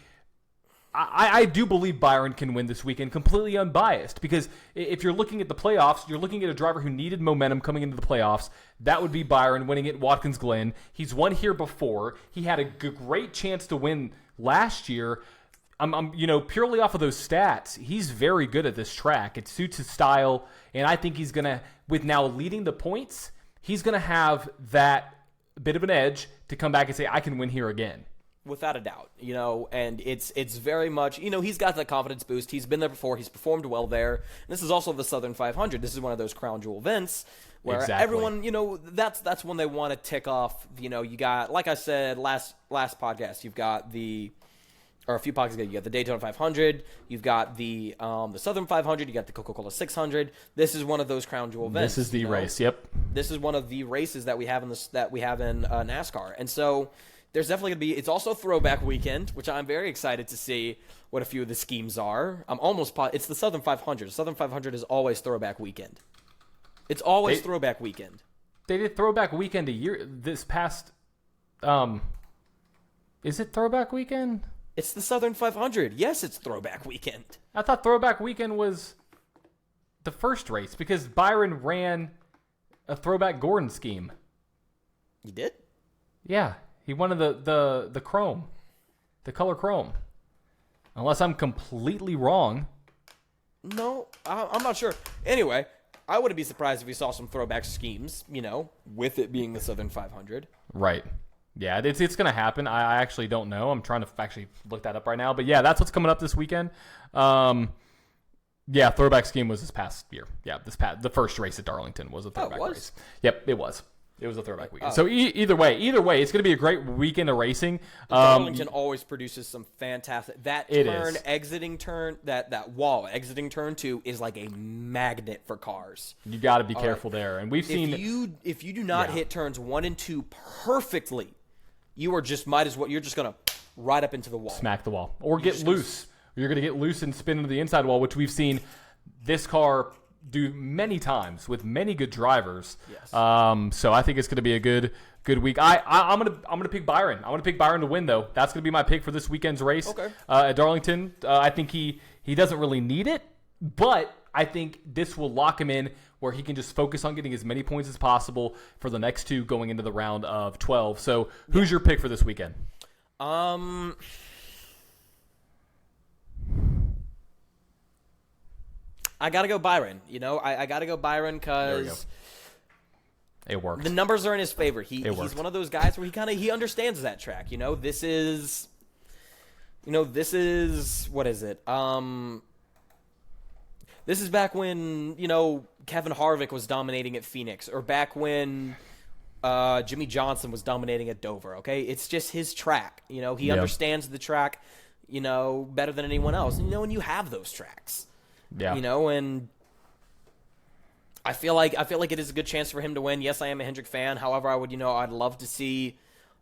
I do believe Byron can win this weekend, completely unbiased, because if you're looking at the playoffs, you're looking at a driver who needed momentum coming into the playoffs. That would be Byron winning at Watkins Glen. He's won here before. He had a great chance to win last year. I'm purely off of those stats, he's very good at this track. It suits his style, and I think he's going to, with now leading the points, he's going to have that bit of an edge to come back and say, I can win here again. Without a doubt, and it's very much, he's got that confidence boost. He's been there before. He's performed well there. And this is also the Southern 500. This is one of those crown jewel events where everyone, that's when they want to tick off. You got, like I said last podcast, you've got the or a few pockets ago. You got the Daytona 500. You've got the Southern 500. You got the Coca-Cola 600. This is one of those crown jewel events. This is the race. Yep. This is one of the races that we have in NASCAR, and so there's definitely going to be. It's also throwback weekend, which I'm very excited to see what a few of the schemes are. I'm almost it's the Southern 500. Southern 500 is always throwback weekend. It's always throwback weekend. They did throwback weekend a year this past. Is it throwback weekend? It's the Southern 500. Yes, it's throwback weekend. I thought throwback weekend was the first race because Byron ran a throwback Gordon scheme. You did? Yeah, he wanted the chrome, the color chrome. Unless I'm completely wrong. No, I'm not sure. Anyway, I wouldn't be surprised if we saw some throwback schemes, with it being the Southern 500. Right. Yeah, it's going to happen. I actually don't know. I'm trying to actually look that up right now. But yeah, that's what's coming up this weekend. Yeah, throwback scheme was this past year. Yeah, the first race at Darlington was a throwback race. Yep, it was. It was a throwback weekend. So either way, it's going to be a great weekend of racing. Darlington always produces some fantastic. That exiting turn exiting turn 2 is like a magnet for cars. You got to be careful there. And we've seen if you do not hit turns 1 and 2 perfectly, you are just you're just going to right up into the wall. Smack the wall. Or get loose. You're going to get loose and spin into the inside wall, which we've seen this car do many times with many good drivers. Yes. So I think it's going to be a good week. I'm gonna pick Byron. I want to pick Byron to win though. That's going to be my pick for this weekend's race at Darlington. I think he doesn't really need it, but I think this will lock him in where he can just focus on getting as many points as possible for the next 2 going into the round of 12. So who's your pick for this weekend? I got to go Byron. I got to go Byron because it worked. The numbers are in his favor. He's one of those guys where he understands that track. This is what is it? This is back when, Kevin Harvick was dominating at Phoenix, or back when Jimmy Johnson was dominating at Dover, okay? It's just his track. He understands the track, better than anyone else. And you have those tracks. Yeah. And I feel like it is a good chance for him to win. Yes, I am a Hendrick fan. However, I'd love to see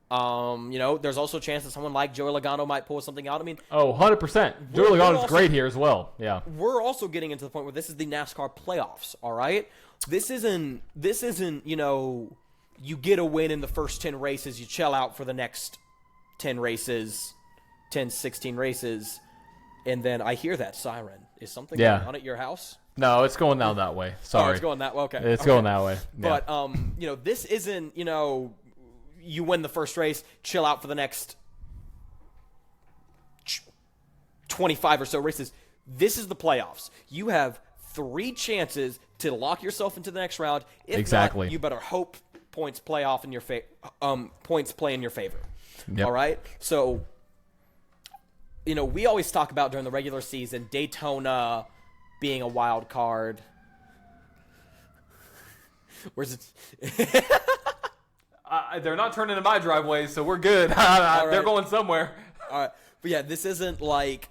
there's also a chance that someone like Joey Logano might pull something out. 100%. Joey Logano's great here as well. Yeah. We're also getting into the point where this is the NASCAR playoffs, all right? This isn't, you get a win in the first 10 races, you chill out for the next 10 races, 16 races, and then I hear that siren. Is something going on at your house? No, it's going down that way. Sorry. Oh, it's going that way. Okay. It's going that way. Yeah. But this isn't, you win the first race, chill out for the next 25 or so races. This is the playoffs. You have 3 chances to lock yourself into the next round. If not, you better hope points play in your favor. Yep. All right? So we always talk about during the regular season Daytona being a wild card. Where's it? They're not turning in my driveway, so we're good. They're going somewhere. All right. But yeah, this isn't like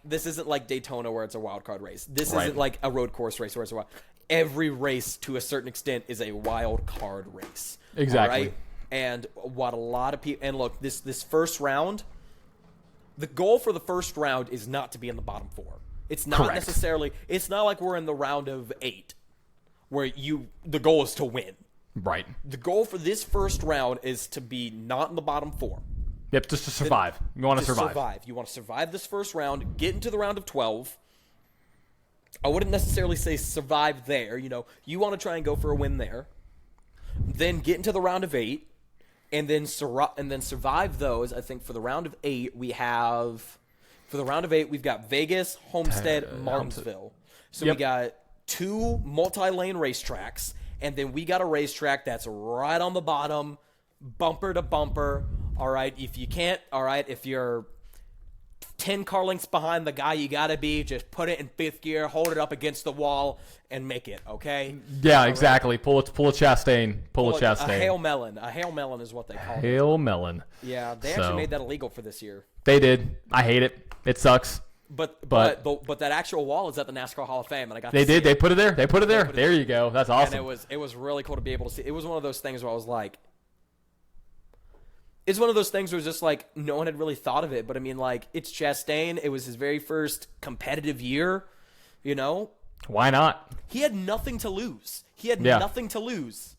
Daytona where it's a wild card race. This isn't like a road course race where it's a wild. Every race to a certain extent is a wild card race. Exactly. All right? And what a lot of people, and look, this first round, the goal for the first round is not to be in the bottom 4. It's not necessarily, it's not like we're in the round of 8 where the goal is to win. Right. The goal for this first round is to be not in the bottom 4. Yep, just to survive. You want to survive. You want to survive this first round, get into the round of 12. I wouldn't necessarily say survive there. You want to try and go for a win there. Then get into the round of 8. And then survive those. I think for the round of 8, we've got Vegas, Homestead, Martinsville. So we got 2 multi-lane racetracks, and then we got a racetrack that's right on the bottom, bumper to bumper. All right, if you're 10 car lengths behind the guy you got to be. Just put it in fifth gear, hold it up against the wall, and make it, okay? Yeah, exactly. Pull a Chastain. Pull a Chastain. A Hail Melon. A Hail Melon is what they call it. Hail Melon. Yeah, they actually made that illegal for this year. They did. I hate it. It sucks. But that actual wall is at the NASCAR Hall of Fame, and I got They to see did. it. They put it there. They put it there. There you go. That's awesome. And it was really cool to be able to see. It was one of those things where I was like, it's one of those things where it's just like no one had really thought of it, but I mean, like, it's Chastain. It was his very first competitive year, you know. Why not? He had nothing to lose. He had nothing to lose.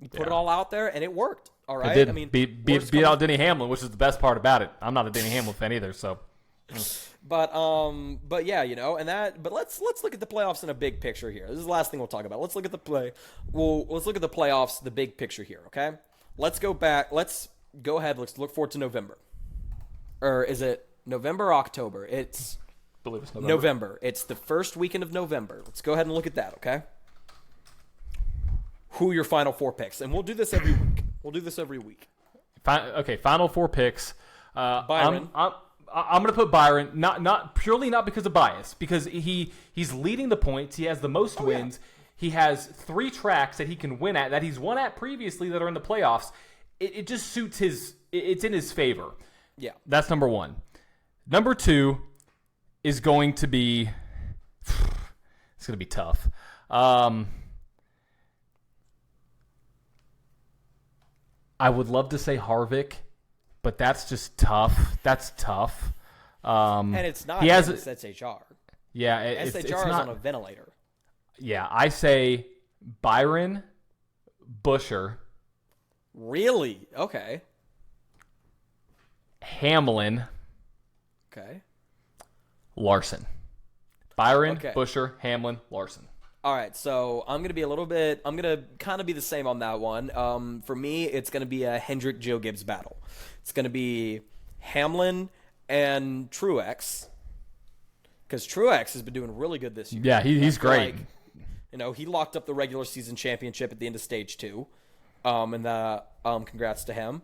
He put it all out there, and it worked. All right. It did. I mean, beat out Denny Hamlin, which is the best part about it. I'm not a Denny Hamlin fan either, so. But yeah, you know, but let's look at the playoffs in a big picture here. This is the last thing we'll talk about. Let's look at the playoffs, the big picture here, okay? Let's go back. Let's go ahead. Let's look forward to November. Or is it November or October? I believe it's November. November. It's the first weekend of November. Let's go ahead and look at that, okay? Who are your final four picks? And we'll do this every week. Okay, final four picks. Byron. I'm going to put Byron, not purely not because of bias, because he's leading the points. He has the most wins. Yeah. He has 3 tracks that he can win at, that he's won at previously, that are in the playoffs. It just suits it's in his favor. Yeah. That's number 1. Number 2 is going to be, it's going to be tough. I would love to say Harvick, but that's just tough. That's tough. And it's not. It's SHR. Yeah, SHR is not, on a ventilator. Yeah, I say Byron, Buescher. Really? Okay. Hamlin. Okay. Larson. Byron, Buescher, Hamlin, Larson. All right, so I'm going to kind of be the same on that one. For me, it's going to be a Hendrick-Joe Gibbs battle. It's going to be Hamlin and Truex, because Truex has been doing really good this year. Yeah, he's great. Like, you know, he locked up the regular season championship at the end of stage 2, and congrats to him.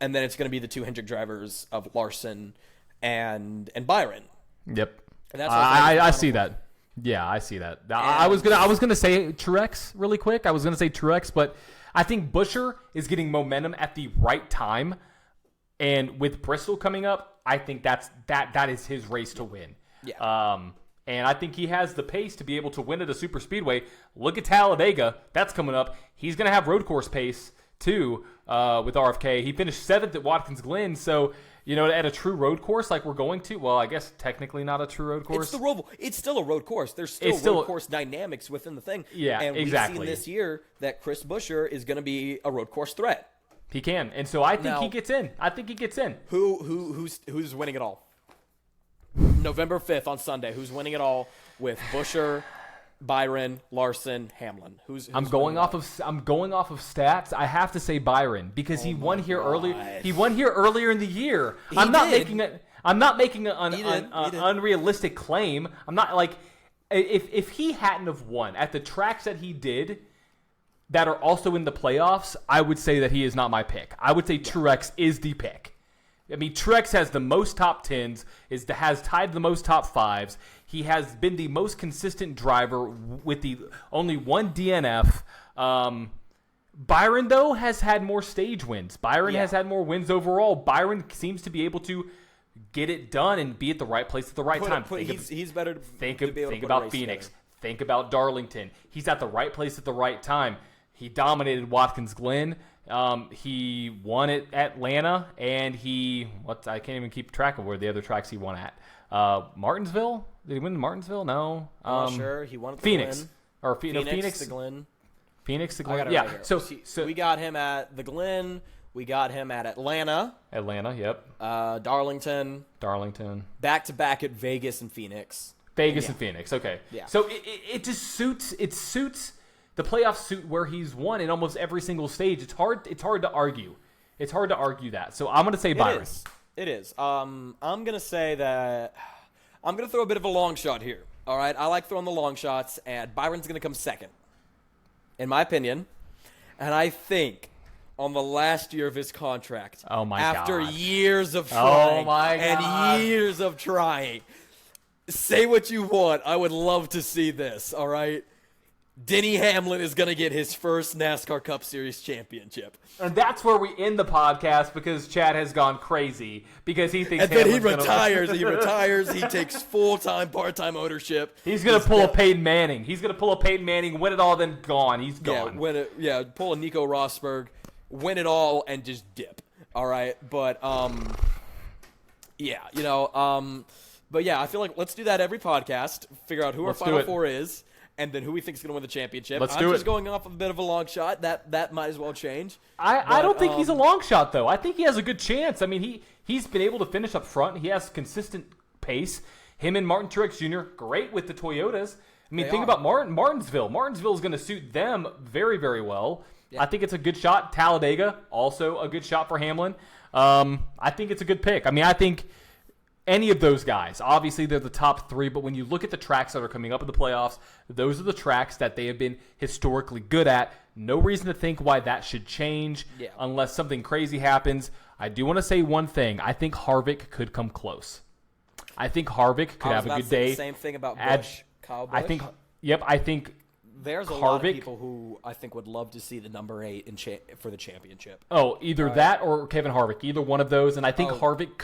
And then it's going to be the 2 Hendrick drivers of Larson and Byron. Yep, and that's I see that. Yeah, I see that. I was gonna say Truex really quick. I was gonna say Truex, but I think Buescher is getting momentum at the right time, and with Bristol coming up, I think that is his race to win. Yeah. And I think he has the pace to be able to win at a super speedway. Look at Talladega, that's coming up. He's gonna have road course pace too with RFK. He finished 7th at Watkins Glen, so. You know, at a true road course like we're going to, well, I guess technically not a true road course. It's still a road course. There's still road course dynamics within the thing. Yeah, and exactly. we've seen this year that Chris Buescher is going to be a road course threat. He can, and so I think he gets in. Who's winning it all? November 5th on Sunday. Who's winning it all with Buescher, Byron, Larson, Hamlin? I'm going off of stats. I have to say Byron because he won here earlier. He won here earlier in the year. I'm not making an unrealistic claim. I'm not like if he hadn't have won at the tracks that he did that are also in the playoffs, I would say that he is not my pick. I would say Truex is the pick. I mean, Truex has the most top 10s, has tied the most top 5s. He has been the most consistent driver with the only 1 DNF. Byron, though, has had more stage wins. Byron has had more wins overall. Byron seems to be able to get it done and be at the right place at the right time. He's better to think about Phoenix. Together. Think about Darlington. He's at the right place at the right time. He dominated Watkins Glen. He won at Atlanta, and I can't even keep track of where the other tracks he won at. Martinsville? Did he win Martinsville? No. I'm not sure. He won at the Phoenix. Glen. Phoenix to Glen. Phoenix to Glen. I got it right here. So we got him at the Glen. We got him at Atlanta. Yep. Darlington. Back-to-back at Vegas and Phoenix. And Phoenix. Okay. Yeah. So it just suits. It suits. The playoffs suit where he's won in almost every single stage. It's hard to argue. It's hard to argue that. So I'm going to say Byron. It is. I'm going to say that I'm going to throw a bit of a long shot here. All right? I like throwing the long shots, and Byron's going to come second, in my opinion. And I think on the last year of his contract. Oh, my After God. years of trying. Oh, my God. And years of trying. Say what you want. I would love to see this, all right? Denny Hamlin is going to get his first NASCAR Cup Series championship. And that's where we end the podcast because Chad has gone crazy because he thinks And then he Hamlin's retires. He retires. He takes full-time, part-time ownership. He's going to pull a Peyton Manning. He's going to pull a Peyton Manning, win it all, then gone. He's gone. Pull a Nico Rosberg, win it all, and just dip. All right? But, but yeah, I feel like let's do that every podcast, figure out who our Final Four is, and then who we think is going to win the championship. I'm just going off a bit of a long shot. That might as well change. I don't think he's a long shot, though. I think he has a good chance. I mean, he's been able to finish up front. He has consistent pace. Him and Martin Truex Jr., great with the Toyotas. I mean, think about Martinsville. Martinsville is going to suit them very, very well. Yeah. I think it's a good shot. Talladega, also a good shot for Hamlin. I think it's a good pick. I mean, I think any of those guys, obviously they're the top three, but when you look at the tracks that are coming up in the playoffs, those are the tracks that they have been historically good at. No reason to think why that should change unless something crazy happens. I do want to say one thing. I think Harvick could come close. I think Harvick could have a good day. Same thing about Busch, Kyle Busch. I think there's a lot of people who I think would love to see the number 8 for the championship. Oh, either that or Kevin Harvick, either one of those. And I think Harvick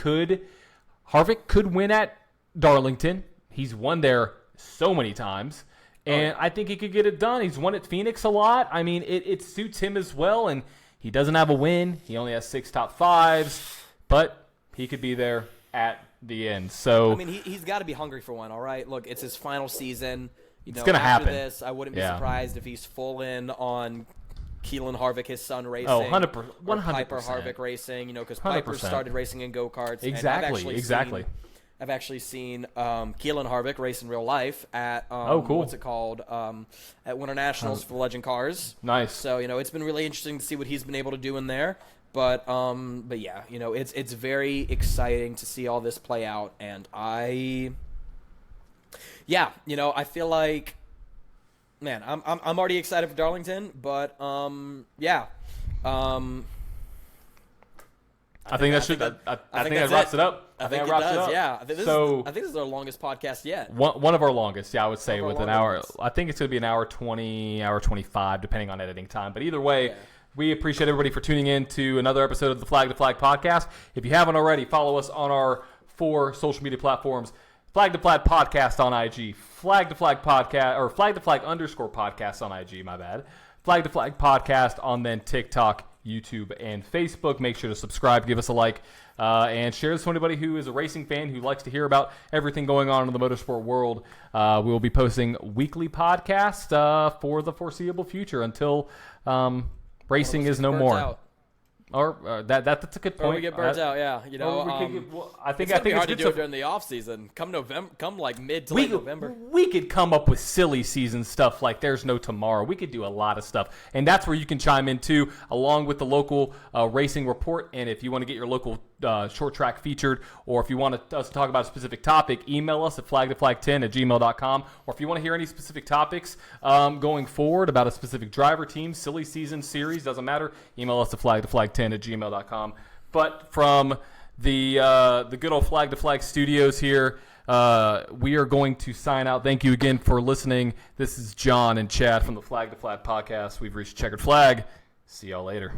could win at Darlington. He's won there so many times. And I think he could get it done. He's won at Phoenix a lot. I mean, it suits him as well. And he doesn't have a win. He only has 6 top 5s. But he could be there at the end. So I mean, he's got to be hungry for one, all right? Look, it's his final season. It's going to happen. After this, I wouldn't be surprised if he's full in on Keelan Harvick, his son, racing. Oh, 100%. Or Piper Harvick racing, because Piper started racing in go-karts. Exactly. I've actually seen Keelan Harvick race in real life at, cool. What's it called? At Winter Nationals for Legend Cars. Nice. So, it's been really interesting to see what he's been able to do in there. But yeah, it's very exciting to see all this play out. And I feel like, man, I'm already excited for Darlington, but I think that wraps it up. I think it does. Yeah. I think this is our longest podcast yet. One of our longest, yeah, I would say, with an hour. Ones. I think it's going to be an hour 20, hour 25, depending on editing time. But either way, we appreciate everybody for tuning in to another episode of the Flag to Flag podcast. If you haven't already, follow us on our 4 social media platforms. Flag to Flag podcast on IG, Flag to Flag podcast, or Flag to Flag _ podcast on IG, my bad. Flag to Flag podcast on then TikTok, YouTube, and Facebook. Make sure to subscribe, give us a like, and share this with anybody who is a racing fan who likes to hear about everything going on in the motorsport world. We will be posting weekly podcasts for the foreseeable future until racing is no more. Out. Or that's a good point. Or we get birds out, yeah. I think it's hard it's to do it during the off season. Come November, like mid to late November. We could come up with silly season stuff like there's no tomorrow. We could do a lot of stuff, and that's where you can chime in too, along with the local racing report. And if you want to get your local short track featured, or if you want us to talk about a specific topic, email us at flagtoflag10@gmail.com. Or if you want to hear any specific topics going forward about a specific driver, team, silly season, series, doesn't matter. Email us at flagtoflag10@gmail.com. But from the good old Flag to Flag studios here, we are going to sign out. Thank you again for listening. This is John and Chad from the Flag to Flag podcast. We've reached checkered flag. See y'all later.